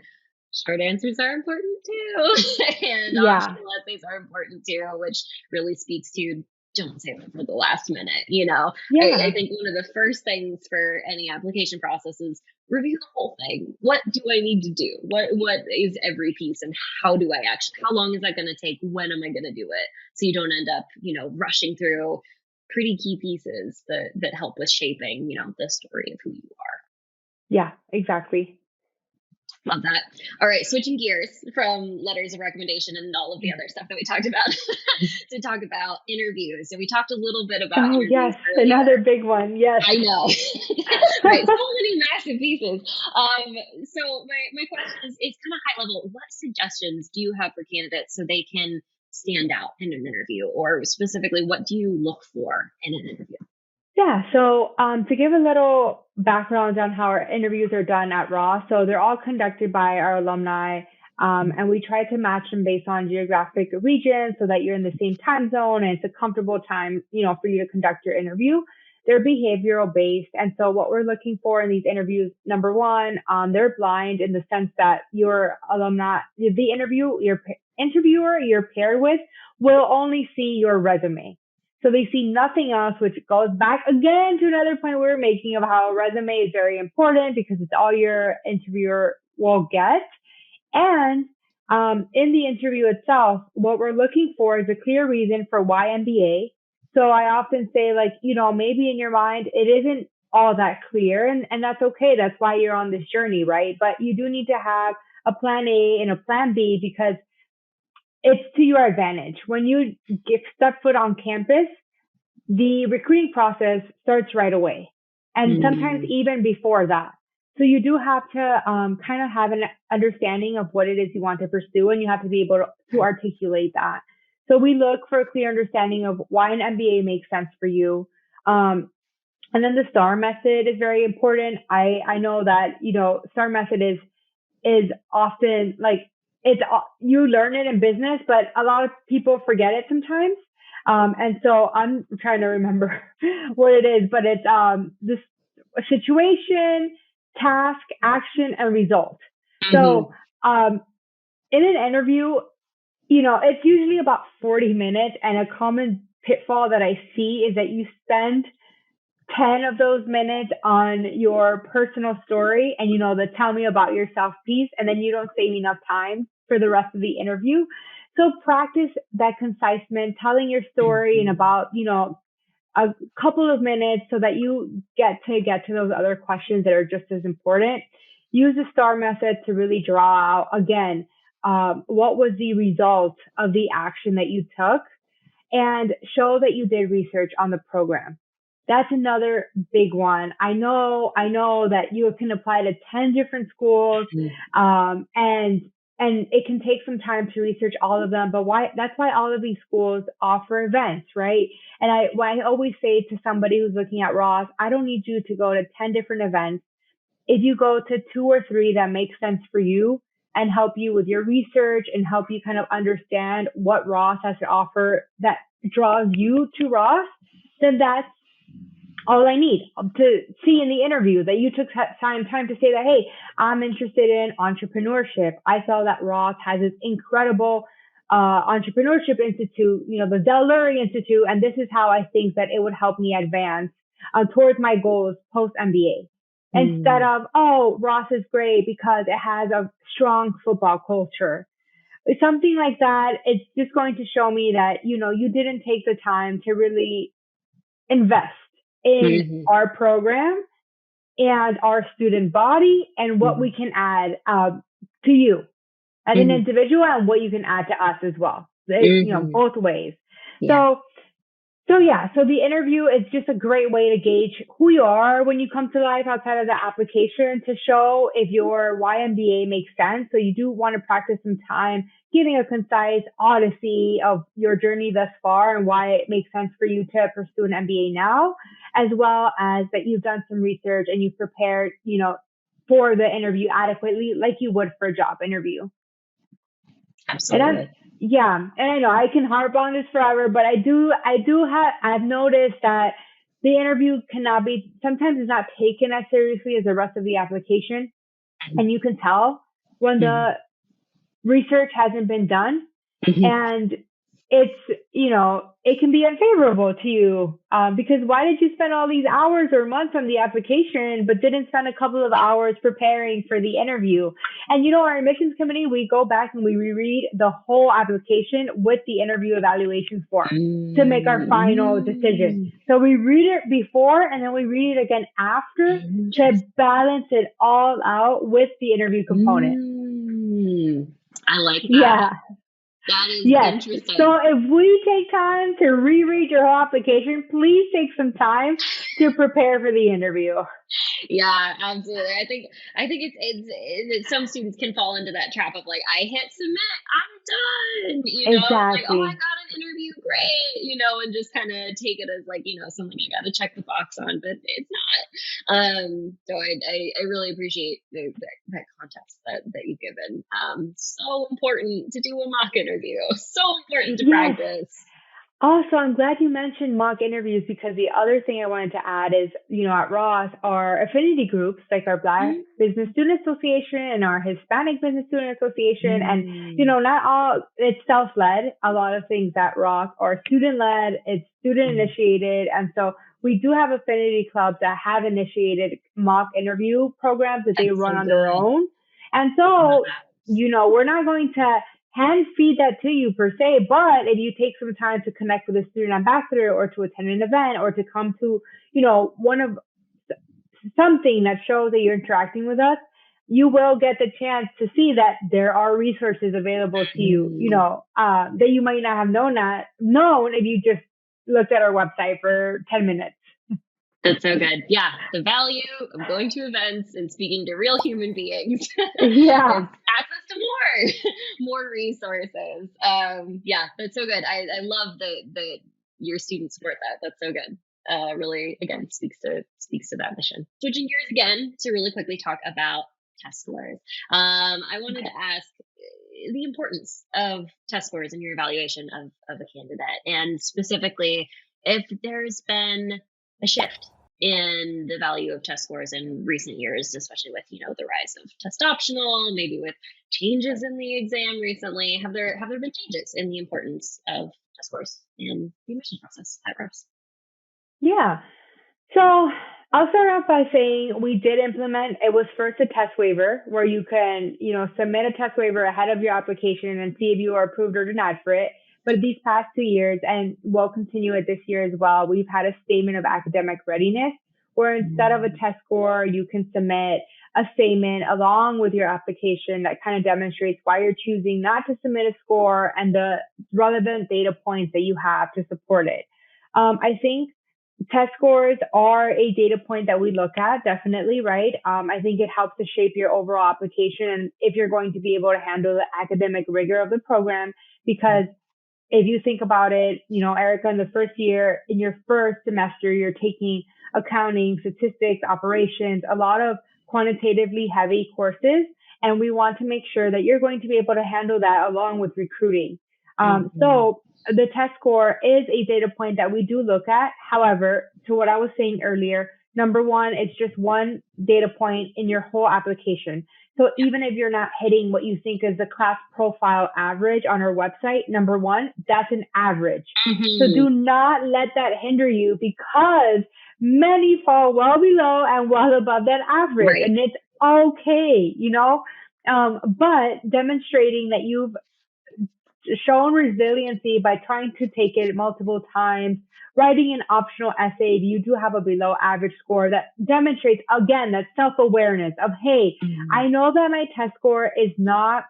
short answers are important too. And optional essays are important too, which really speaks to don't save it for the last minute. I think one of the first things for any application process is review the whole thing. What do I need to do? What is every piece and how long is that going to take? When am I going to do it? So you don't end up, rushing through pretty key pieces that help with shaping, the story of who you are. Yeah, exactly. Love that. All right. Switching gears from letters of recommendation and all of the other stuff that we talked about to talk about interviews. So we talked a little bit about interviews yes, earlier. Another big one. Yes. I know. Right. So many massive pieces. So my question is kind of high level. What suggestions do you have for candidates so they can stand out in an interview, or specifically, what do you look for in an interview? Yeah. So to give a little background on how our interviews are done at Ross, so they're all conducted by our alumni, and we try to match them based on geographic region so that you're in the same time zone and it's a comfortable time, for you to conduct your interview. They're behavioral based. And so what we're looking for in these interviews, number one, they're blind in the sense that your alumni, the interviewer you're paired with will only see your resume. So they see nothing else, which goes back again to another point we were making of how a resume is very important because it's all your interviewer will get. And in the interview itself, what we're looking for is a clear reason for why MBA. So I often say maybe in your mind, it isn't all that clear and that's okay. That's why you're on this journey, right? But you do need to have a plan A and a plan B because it's to your advantage. When you get step foot on campus, the recruiting process starts right away. And sometimes even before that. So you do have to kind of have an understanding of what it is you want to pursue, and you have to be able to articulate that. So we look for a clear understanding of why an MBA makes sense for you. And then the STAR method is very important. I know that, STAR method is often you learn it in business, but a lot of people forget it sometimes. And so I'm trying to remember what it is, but it's this situation, task, action, and result. So in an interview, it's usually about 40 minutes, and a common pitfall that I see is that you spend 10 of those minutes on your personal story and, the tell me about yourself piece, and then you don't save enough time for the rest of the interview. So practice that conciseness, telling your story in about, a couple of minutes so that you get to those other questions that are just as important. Use the STAR method to really draw out, again, what was the result of the action that you took, and show that you did research on the program. That's another big one. I know that you can apply to 10 different schools, and it can take some time to research all of them, but that's why all of these schools offer events, right? And I always say to somebody who's looking at Ross, I don't need you to go to 10 different events. If you go to 2 or 3 that make sense for you and help you with your research and help you kind of understand what Ross has to offer that draws you to Ross, then that's all I need to see in the interview, that you took time to say that, hey, I'm interested in entrepreneurship. I saw that Ross has this incredible entrepreneurship institute, the Del Lurie Institute, and this is how I think that it would help me advance towards my goals post MBA. Instead of, oh, Ross is great because it has a strong football culture. Something like that, it's just going to show me that, you didn't take the time to really invest in our program and our student body and what we can add to you as an individual and what you can add to us as well. Both ways. Yeah. So the interview is just a great way to gauge who you are when you come to life outside of the application, to show if your YMBA makes sense. So you do want to practice some time giving a concise odyssey of your journey thus far and why it makes sense for you to pursue an MBA now, as well as that you've done some research and you've prepared, for the interview adequately, like you would for a job interview. Absolutely. And I know I can harp on this forever, but I've noticed that the interview sometimes it's not taken as seriously as the rest of the application. And you can tell when the research hasn't been done, and it's, it can be unfavorable to you, because why did you spend all these hours or months on the application, but didn't spend a couple of hours preparing for the interview? And, our admissions committee, we go back and we reread the whole application with the interview evaluation form to make our final decision. So we read it before and then we read it again after to balance it all out with the interview component. I like that. Yeah. That is interesting. So if we take time to reread your whole application, please take some time to prepare for the interview. Yeah, absolutely. I think it's some students can fall into that trap of like, I hit submit, I'm done. Exactly. Like, oh, I got an interview, great. And just kind of take it as like, something I got to check the box on, but it's not. So I really appreciate that context that you've given. So important to do a mock interview. So important to practice. Also, I'm glad you mentioned mock interviews, because the other thing I wanted to add is, at Ross, our affinity groups, like our Black Business Student Association and our Hispanic Business Student Association, and, not all, it's self-led. A lot of things at Ross are student-led, it's student-initiated. And so we do have affinity clubs that have initiated mock interview programs that they run on their own. And so, we're not going to hand feed that to you per se, but if you take some time to connect with a student ambassador or to attend an event or to come to, one of something that shows that you're interacting with us, you will get the chance to see that there are resources available to you, that you might not have known if you just looked at our website for 10 minutes. That's so good. Yeah. The value of going to events and speaking to real human beings. Yeah. Access to more resources. Yeah, that's so good. I love that your students support that. That's so good. Really, again, speaks to that mission. Switching gears again to really quickly talk about test scores. I wanted to ask the importance of test scores in your evaluation of a candidate, and specifically if there's been a shift in the value of test scores in recent years, especially with, the rise of test optional, maybe with changes in the exam recently. Have there been changes in the importance of test scores in the admission process at Ross? Yeah. So I'll start off by saying we did implement, it was first a test waiver where you can, submit a test waiver ahead of your application and see if you are approved or denied for it. But these past 2 years, and we'll continue it this year as well, we've had a statement of academic readiness where instead of a test score, you can submit a statement along with your application that kind of demonstrates why you're choosing not to submit a score and the relevant data points that you have to support it. I think test scores are a data point that we look at, definitely, right? I think it helps to shape your overall application and if you're going to be able to handle the academic rigor of the program, because if you think about it, Erica, in the first year, in your first semester, you're taking accounting, statistics, operations, a lot of quantitatively heavy courses. And we want to make sure that you're going to be able to handle that along with recruiting. Mhm. So the test score is a data point that we do look at. However, to what I was saying earlier, number one, it's just one data point in your whole application. So even if you're not hitting what you think is the class profile average on our website, number one, that's an average. So Mhm. do not let that hinder you because many fall well below and well above that average. Right. And it's okay, you know? But demonstrating that you've shown resiliency by trying to take it multiple times, writing an optional essay if you do have a below average score that demonstrates again that self-awareness of, hey, Mhm. I know that my test score is not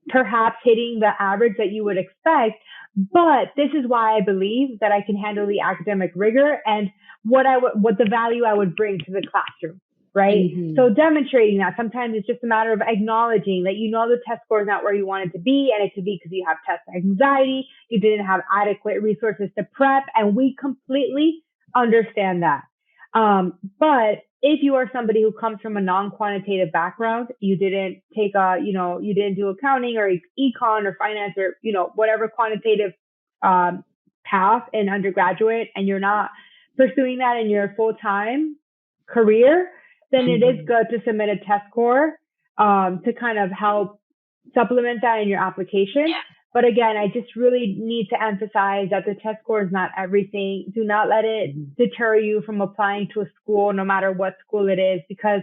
perhaps hitting the average that you would expect, but this is why I believe that I can handle the academic rigor and what the value I would bring to the classroom, right? So Mhm. demonstrating that sometimes it's just a matter of acknowledging that you know the test score is not where you want it to be, and it could be because you have test anxiety, you didn't have adequate resources to prep, and we completely understand that. But if you are somebody who comes from a non-quantitative background, you didn't take you didn't do accounting or econ or finance or, whatever quantitative path in undergraduate, and you're not pursuing that in your full-time career, then it is Mhm. good to submit a test score to kind of help supplement that in your application. Yeah. But again, I just really need to emphasize that the test score is not everything. Do not let it deter you from applying to a school, no matter what school it is, because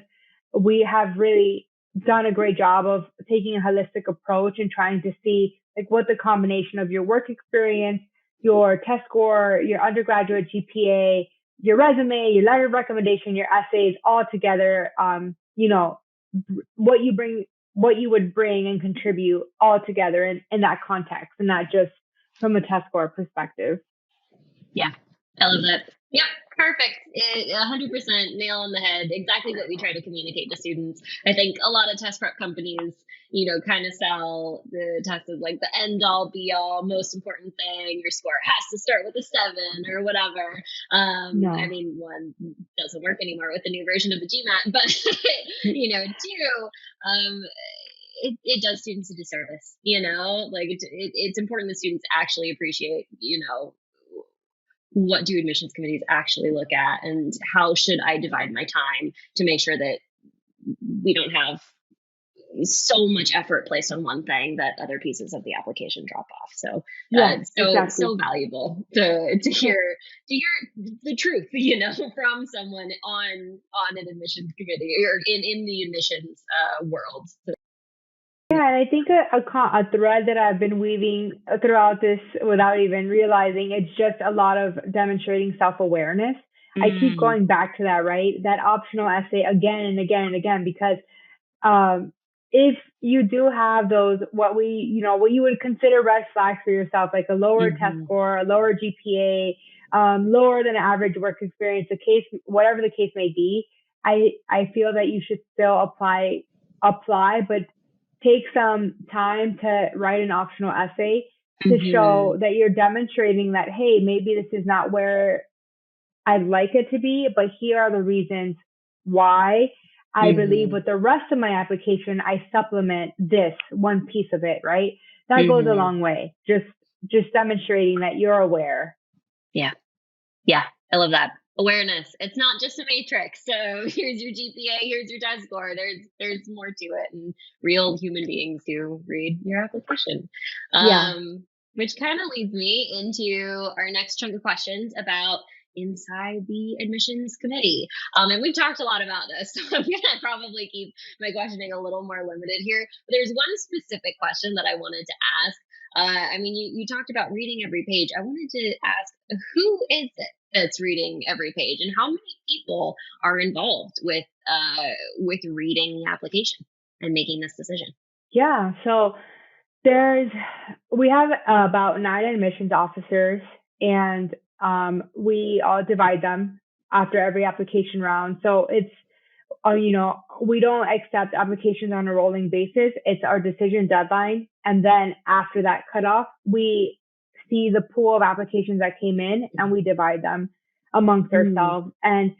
we have really done a great job of taking a holistic approach and trying to see like what the combination of your work experience, your test score, your undergraduate GPA, your resume, your letter of recommendation, your essays all together, what you bring, what you would bring and contribute all together in that context and not just from a test score perspective. Yeah, I love that. Yep, perfect. 100% nail on the head. Exactly what we try to communicate to students. I think a lot of test prep companies, kind of sell the test as like the end all be all, most important thing. Your score has to start with a 7 or whatever. I No. mean, one doesn't work anymore with the new version of the GMAT, but two, um, it does students a disservice. Like it's important that students actually appreciate, what do admissions committees actually look at and how should I divide my time to make sure that we don't have so much effort placed on one thing that other pieces of the application drop off. So Yeah, it's so exactly. valuable to Yeah. hear the truth, from someone on an admissions committee or in the admissions world. So, Yeah, and I think a thread that I've been weaving throughout this without even realizing, it's just a lot of demonstrating self-awareness. I keep mm, going back to that, right? That optional essay again and again and again, because um, if you do have those, what you would consider red flags for yourself, like a lower test mhm, score, a lower GPA, lower than average work experience, whatever the case may be, I feel that you should still apply, but take some time to write an optional essay to mhm, show that you're demonstrating that, hey, maybe this is not where I'd like it to be, but here are the reasons why I believe mhm, with the rest of my application, I supplement this one piece of it, right? That goes a mhm. long way. Just demonstrating that you're aware. Yeah. Yeah, I love that. Awareness. It's not just a matrix. So here's your GPA, here's your test score. There's more to it, and real human beings do read your application. Yeah. Which kind of leads me into our next chunk of questions about inside the admissions committee. And we've talked a lot about this, so I'm gonna probably keep my questioning a little more limited here. But there's one specific question that I wanted to ask. I mean, you talked about reading every page. I wanted to ask, who is it that's reading every page, and how many people are involved with reading the application and making this decision? Yeah. So there's we have about 9 admissions officers, and we all divide them after every application round. So it's we don't accept applications on a rolling basis. It's our decision deadline. And then after that cutoff, we see the pool of applications that came in and we divide them amongst Mm, ourselves. And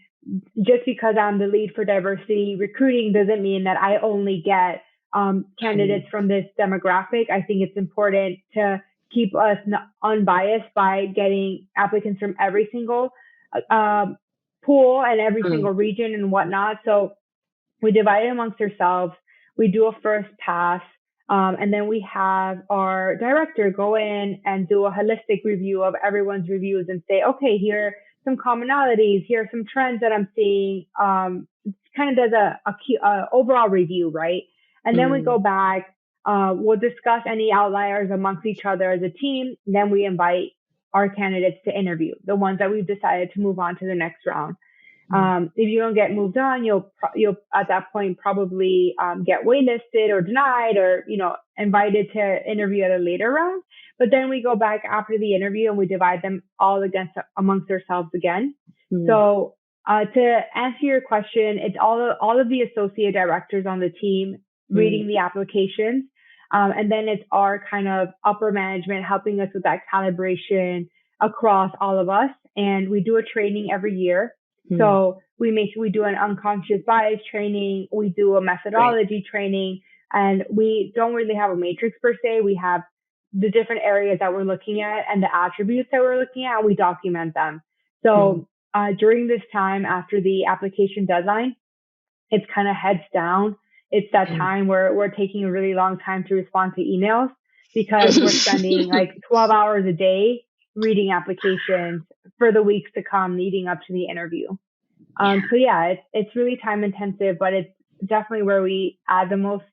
just because I'm the lead for diversity recruiting doesn't mean that I only get mm, candidates from this demographic. I think it's important to keep us unbiased by getting applicants from every single um, pool and every Mm, single region and whatnot. So we divide it amongst ourselves. We do a first pass. And then we have our director go in and do a holistic review of everyone's reviews and say, okay, here are some commonalities. Here are some trends that I'm seeing. Kind of does a overall review, right? And then we go mm, back. We'll discuss any outliers amongst each other as a team. Then we invite our candidates to interview, the ones that we've decided to move on to the next round. mm, If you don't get moved on, you'll at that point probably get waitlisted or denied or invited to interview at a later round. But then we go back after the interview and we divide them all amongst ourselves again. mm, So to answer your question, it's all of the associate directors on the team reading mm, the applications, and then it's our kind of upper management helping us with that calibration across all of us. And we do a training every year. mm. So we do an unconscious bias training, we do a Great. methodology training, and we don't really have a matrix per se. We have the different areas that we're looking at and the attributes that we're looking at, and we document them. Mm, So during this time after the application deadline, it's kind of heads down. It's that mm. time where we're taking a really long time to respond to emails because we're spending like 12 hours a day reading applications for the weeks to come leading up to the interview. Yeah. So yeah, it's really time intensive, but it's definitely where we add the most.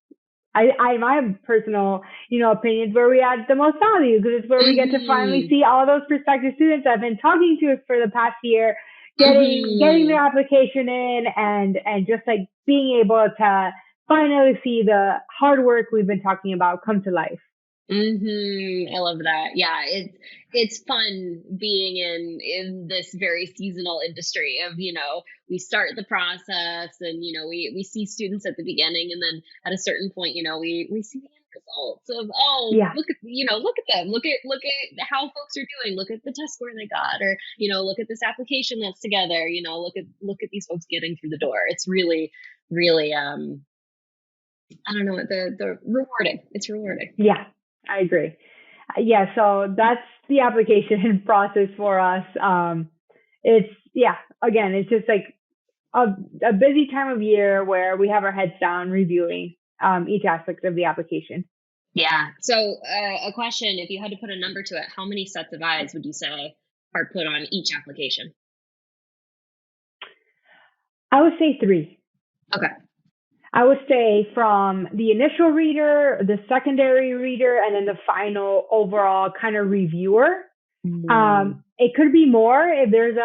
My personal, opinions where we add the most value because it's where we get to finally Hmm. see all those prospective students that have been talking to us for the past year, getting their Hmm. application in and just like being able to finally see the hard work we've been talking about come to life. I love that. Yeah, it's fun being in this very seasonal industry of, we start the process and we see students at the beginning and then at a certain point, we see the end results of, oh, Yeah. look at them. Look at how folks are doing. Look at the test score they got, or look at this application that's together, look at these folks getting through the door. It's really, really I don't know, the rewarding. It's rewarding. Yeah, I agree. Yeah, so that's the application process for us. Yeah, again, it's just like a busy time of year where we have our heads down reviewing each aspect of the application. Yeah. So, a question: if you had to put a number to it, how many sets of eyes would you say are put on each application? I would say three. Okay. I would say from the initial reader, the secondary reader, and then the final overall kind of reviewer. Mm, It could be more if there's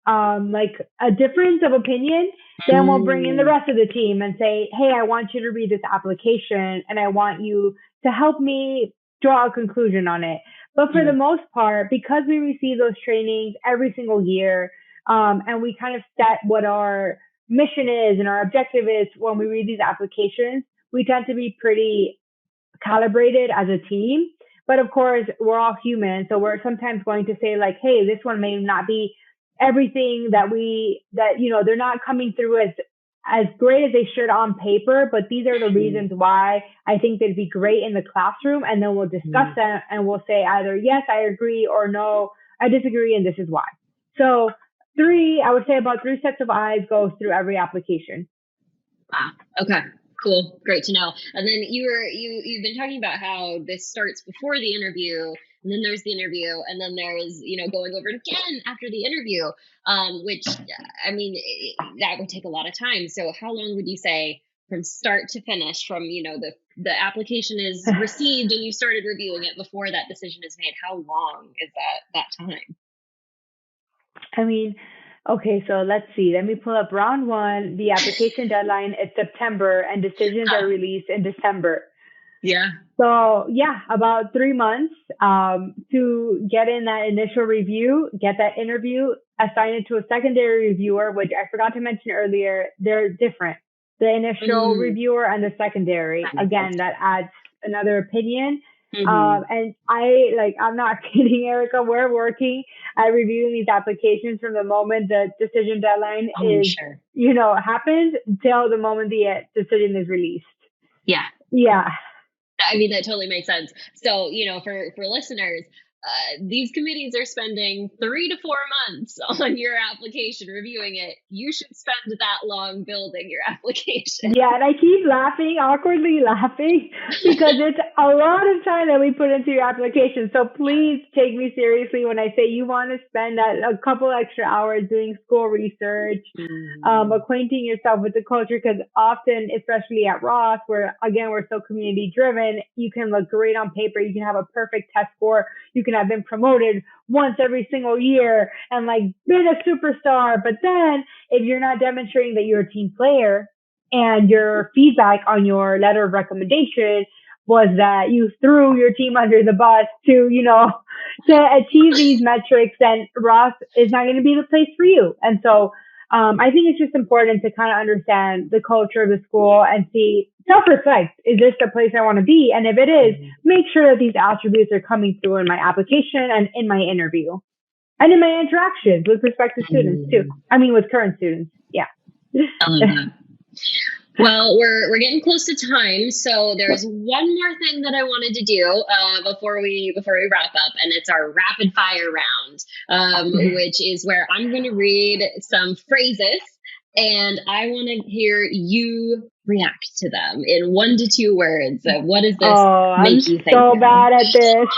like a difference of opinion. Then we'll bring in the mm, rest of the team and say, hey, I want you to read this application and I want you to help me draw a conclusion on it. But for the mm, most part, because we receive those trainings every single year, and we kind of set what our mission is and our objective is when we read these applications, we tend to be pretty calibrated as a team. But of course, we're all human. So we're sometimes going to say like, hey, this one may not be everything they're not coming through as great as they should on paper, but these are the mm, reasons why I think they'd be great in the classroom. And then we'll discuss mm. them and we'll say either, yes, I agree or no, I disagree. And this is why. So I would say about three sets of eyes goes through every application. Wow. Okay. Cool. Great to know. And then you've been talking about how this starts before the interview, and then there's the interview, and then there's going over it again after the interview. Which I mean that would take a lot of time. So how long would you say from start to finish, from the application is received and you started reviewing it before that decision is made? How long is that time? I mean, okay, so let's see. Let me pull up round one. The application deadline is September and decisions are released in December. Yeah. So yeah, about 3 months to get in that initial review, get that interview, assign it to a secondary reviewer, which I forgot to mention earlier. They're different. The initial Mm, reviewer and the secondary. that makes Again, sense. that adds another opinion. Hmm. And I'm not kidding, Erica. We're working at reviewing these applications from the moment the decision deadline Oh, I'm is, sure. happens till the moment the decision is released. Yeah. Yeah. I mean, that totally makes sense. So, for listeners, these committees are spending 3 to 4 months on your application, reviewing it. You should spend that long building your application. Yeah, and I keep laughing, awkwardly laughing, because it's a lot of time that we put into your application. So please take me seriously when I say you want to spend a couple extra hours doing school research, acquainting yourself with the culture, because often, especially at Ross, where again, we're so community driven, you can look great on paper. You can have a perfect test score. You can have been promoted once every single year and like been a superstar. But then if you're not demonstrating that you're a team player and your feedback on your letter of recommendation was that you threw your team under the bus to achieve these metrics, then Ross is not going to be the place for you. And so I think it's just important to kind of understand the culture of the school and see, self-reflect, is this the place I want to be? And if it is, make sure that these attributes are coming through in my application and in my interview and in my interactions with prospective students too. I mean, with current students. Yeah. I love that. Well, we're getting close to time, so there's one more thing that I wanted to do before we wrap up, and it's our rapid fire round, which is where I'm going to read some phrases, and I want to hear you react to them in 1 to 2 words. What does this make you think? I'm so bad at this.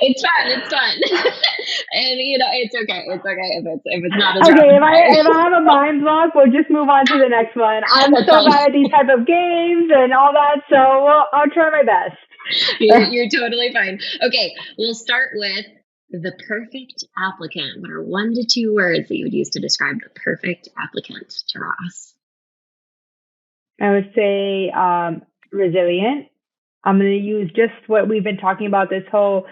It's fun. And it's okay if it's not as okay. If I have a mind block, we'll just move on to the next one. I'm so bad at these type of games and all that, so I'll try my best. You're totally fine. Okay, we'll start with the perfect applicant. What are 1 to 2 words that you would use to describe the perfect applicant to Ross? I would say resilient. I'm going to use just what we've been talking about this whole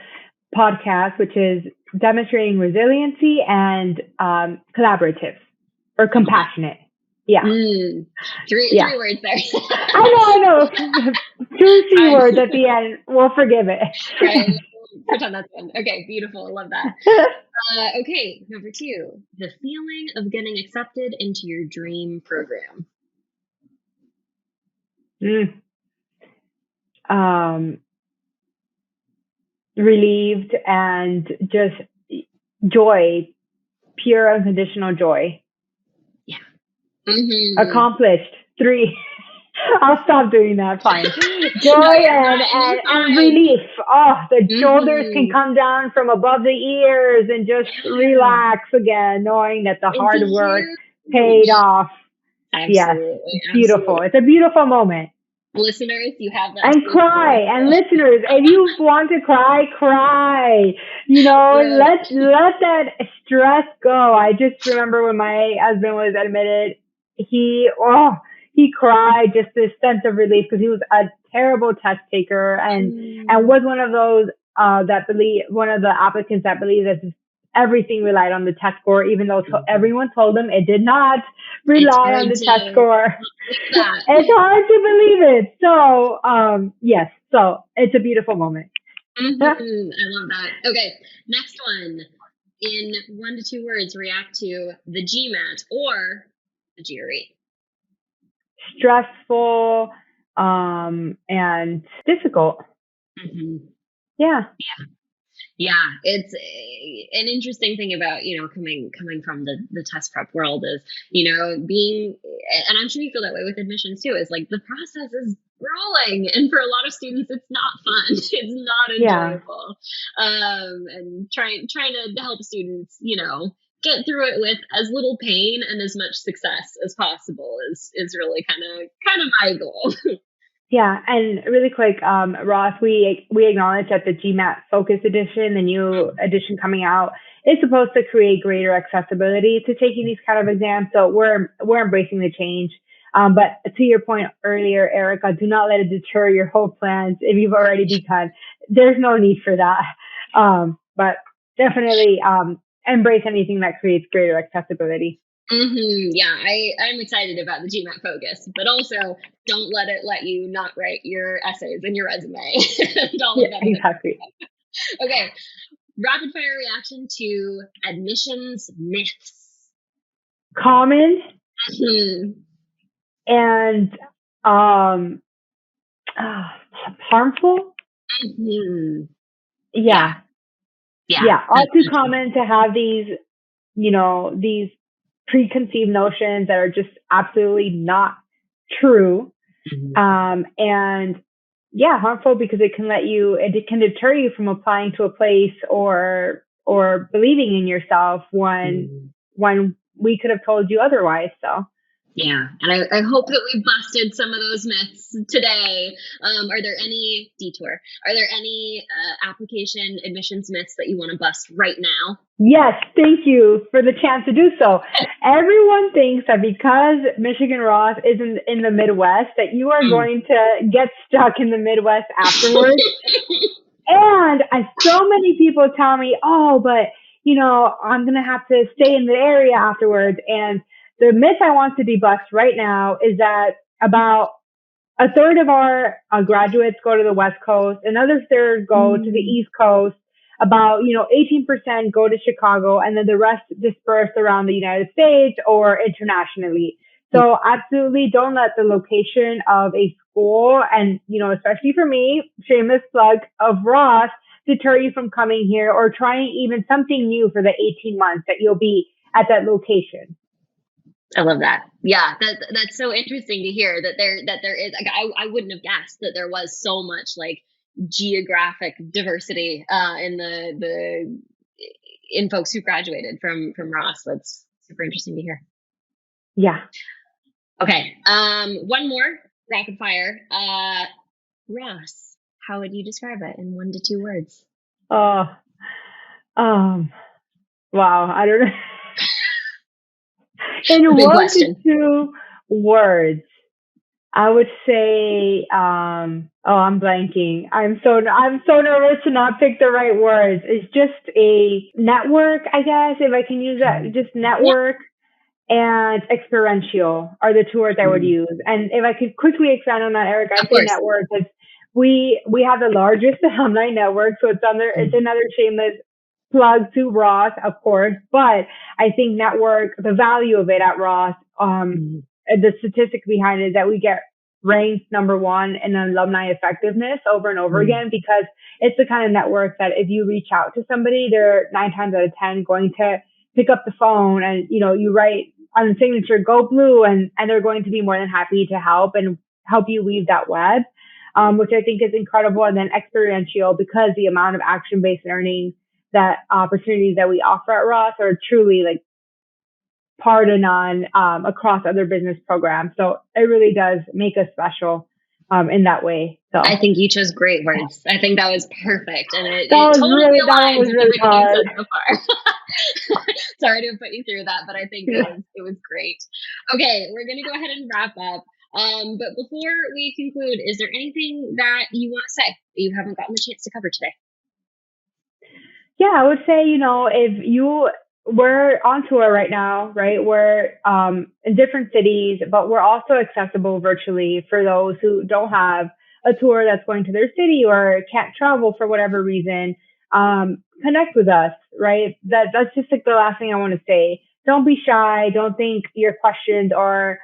podcast, which is demonstrating resiliency and collaborative or compassionate. Yeah. Three words there. I know. 2 C words at the end. We'll forgive it. Right. Pretend that's one. Okay, beautiful. I love that. Okay, number 2, the feeling of getting accepted into your dream program. Relieved and just joy, pure unconditional joy. Yeah. Accomplished. 3. I'll stop doing that. Fine. Joy and relief. Oh, the shoulders can come down from above the ears and just relax again, knowing that the hard work paid off. Absolutely. Yes, it's beautiful. It's a beautiful moment. Listeners, you have that. And cry. And listeners, if you want to cry, cry. Let that stress go. I just remember when my husband was admitted, he cried, just this sense of relief, because he was a terrible test taker and was one of those one of the applicants that believed that everything relied on the test score, even though everyone told him it did not rely on the test score. It's hard to believe it. So, yes. So it's a beautiful moment. I love that. Okay. Next one. In 1 to 2 words, react to the GMAT or the GRE. Stressful, and difficult. Yeah, it's an interesting thing about, coming from the test prep world is, being, and I'm sure you feel that way with admissions too, is like the process is rolling. And for a lot of students, it's not fun. It's not enjoyable. And trying to help students, get through it with as little pain and as much success as possible is really kind of my goal. Yeah, and really quick, Ross, we acknowledge that the GMAT Focus Edition, the new edition coming out, is supposed to create greater accessibility to taking these kind of exams. So we're embracing the change. But to your point earlier, Erica, do not let it deter your whole plans if you've already begun. There's no need for that. But definitely embrace anything that creates greater accessibility. Yeah, I'm excited about the GMAT Focus, but also don't let it let you not write your essays and your resume. Exactly. Okay, rapid fire reaction to admissions myths. Common and uh, harmful. Hmm. Yeah. Yeah. Yeah. Yeah. All too common to have these preconceived notions that are just absolutely not true. Mhm. And yeah, harmful because it can deter you from applying to a place or believing in yourself Mhm. when we could have told you otherwise. So Yeah, and I hope that we busted some of those myths today. Are there any detour? Are there any application admissions myths that you want to bust right now? yes, thank you for the chance to do so. Everyone thinks that because Michigan Ross is in the Midwest, that you are Mm. going to get stuck in the Midwest afterwards. And so many people tell me, oh, but I'm going to have to stay in the area afterwards. And the myth I want to debust right now is that about a third of our graduates go to the West Coast, another third go to the Mm. East Coast, about 18% go to Chicago, and then the rest disperse around the United States or internationally. So absolutely don't let the location of a school, and especially for me, shameless plug of Ross, deter you from coming here or trying even something new for the 18 months that you'll be at that location. I love that. Yeah, that's so interesting to hear that there is. Like, I wouldn't have guessed that there was so much like geographic diversity in folks who graduated from Ross. That's super interesting to hear. Yeah. Okay, one more rapid fire. Ross, how would you describe it in 1 to 2 words? Uh, um, wow. I don't know. A In big one to question. two words, I would say, oh, I'm blanking. I'm so nervous to not pick the right words. It's just a network, I guess, if I can use that, just Yeah, network and experiential are the two words I would use. And if I could quickly expand on that, Eric, of I'd say course. network because we have the largest alumni network, so it's Mm. another shameless plug to Ross, of course. But I think network, the value of it at Ross, Mm. the statistic behind it is that we get ranked number one in alumni effectiveness over and over Mm. again because it's the kind of network that if you reach out to somebody, they're 9 times out of 10 going to pick up the phone and you write on the signature go blue and they're going to be more than happy to help and help you weave that web, which I think is incredible. And then experiential because the amount of action based learning that opportunities that we offer at Ross are truly like par to none across other business programs. So it really does make us special in that way. So I think you chose great words. I think that was perfect, and it totally that one aligns was with really everything you've hard. said so far. Sorry to put you through that, but I think it was great. Okay, we're gonna go ahead and wrap up. But before we conclude, is there anything that you want to say that you haven't gotten the chance to cover today? Yeah, I would say, if we're on tour right now, right? We're in different cities, but we're also accessible virtually for those who don't have a tour that's going to their city or can't travel for whatever reason. Connect with us, right? That's just like the last thing I want to say. Don't be shy. Don't think your questions are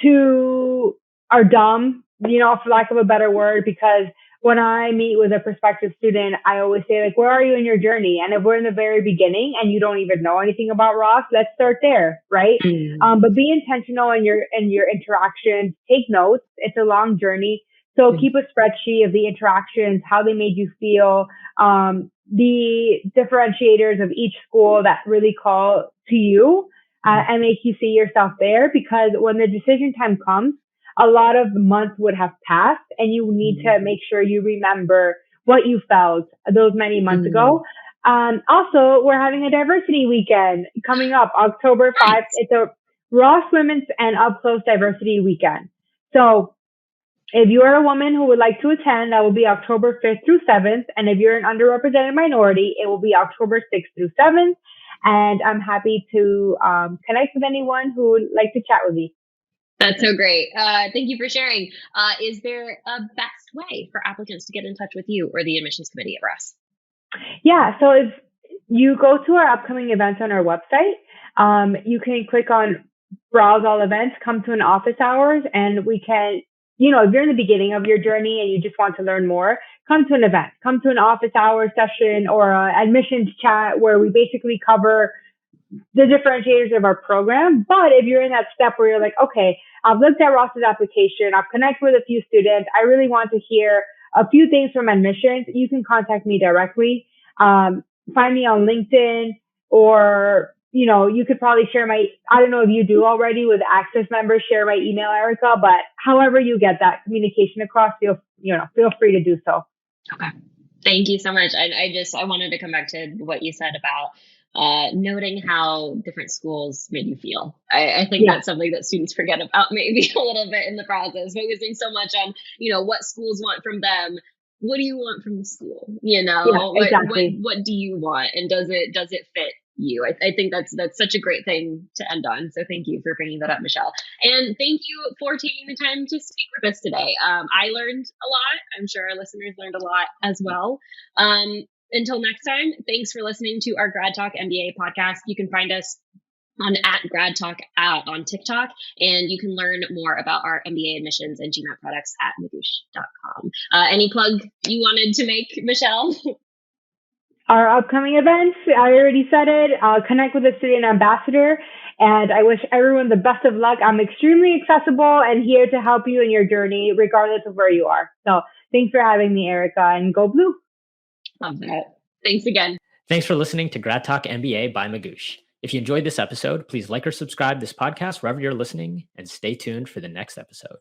too are dumb, for lack of a better word, because when I meet with a prospective student, I always say like, where are you in your journey? And if we're in the very beginning and you don't even know anything about Ross, let's start there, right? Mm. But be intentional in your interactions. Take notes. It's a long journey. So Mm. keep a spreadsheet of the interactions, how they made you feel, the differentiators of each school that really call to you and make you see yourself there. Because when the decision time comes, a lot of months would have passed and you need Mm. to make sure you remember what you felt those many months Mm. ago. Also, we're having a diversity weekend coming up October 5th. Nice. It's a Ross Women's and Up Close Diversity Weekend. So if you are a woman who would like to attend, that will be October 5th through 7th. And if you're an underrepresented minority, it will be October 6th through 7th. And I'm happy to connect with anyone who would like to chat with me. That's so great. Thank you for sharing. Is there a best way for applicants to get in touch with you or the admissions committee at Ross? Yeah, so if you go to our upcoming events on our website, you can click on browse all events, come to an office hours, and we can if you're in the beginning of your journey and you just want to learn more, come to an event, come to an office hour session or admissions chat where we basically cover the differentiators of our program. But if you're in that step where you're like, okay, I've looked at Ross's application, I've connected with a few students, I really want to hear a few things from admissions, you can contact me directly. Find me on LinkedIn, or you could probably share I don't know if you do already with Access members, share my email, Erica, but however you get that communication across, feel free to do so. Okay. Thank you so much. I wanted to come back to what you said about noting how different schools made you feel. I think that's something that students forget about maybe a little bit in the process, focusing so much on, what schools want from them. What do you want from the school? Exactly. What do you want? And does it fit you? I think that's such a great thing to end on. So thank you for bringing that up, Michelle. And thank you for taking the time to speak with us today. I learned a lot. I'm sure our listeners learned a lot as well. Until next time, thanks for listening to our GradTalk MBA podcast. You can find us on @GradTalk on TikTok, and you can learn more about our MBA admissions and GMAT products at Magoosh.com. Any plug you wanted to make, Michelle? Our upcoming events, I already said it. Connect with a student ambassador, and I wish everyone the best of luck. I'm extremely accessible and here to help you in your journey, regardless of where you are. So thanks for having me, Erica, and go blue. Love that. Thanks again. Thanks for listening to GradTalk MBA by Magoosh. If you enjoyed this episode, please like or subscribe this podcast wherever you're listening, and stay tuned for the next episode.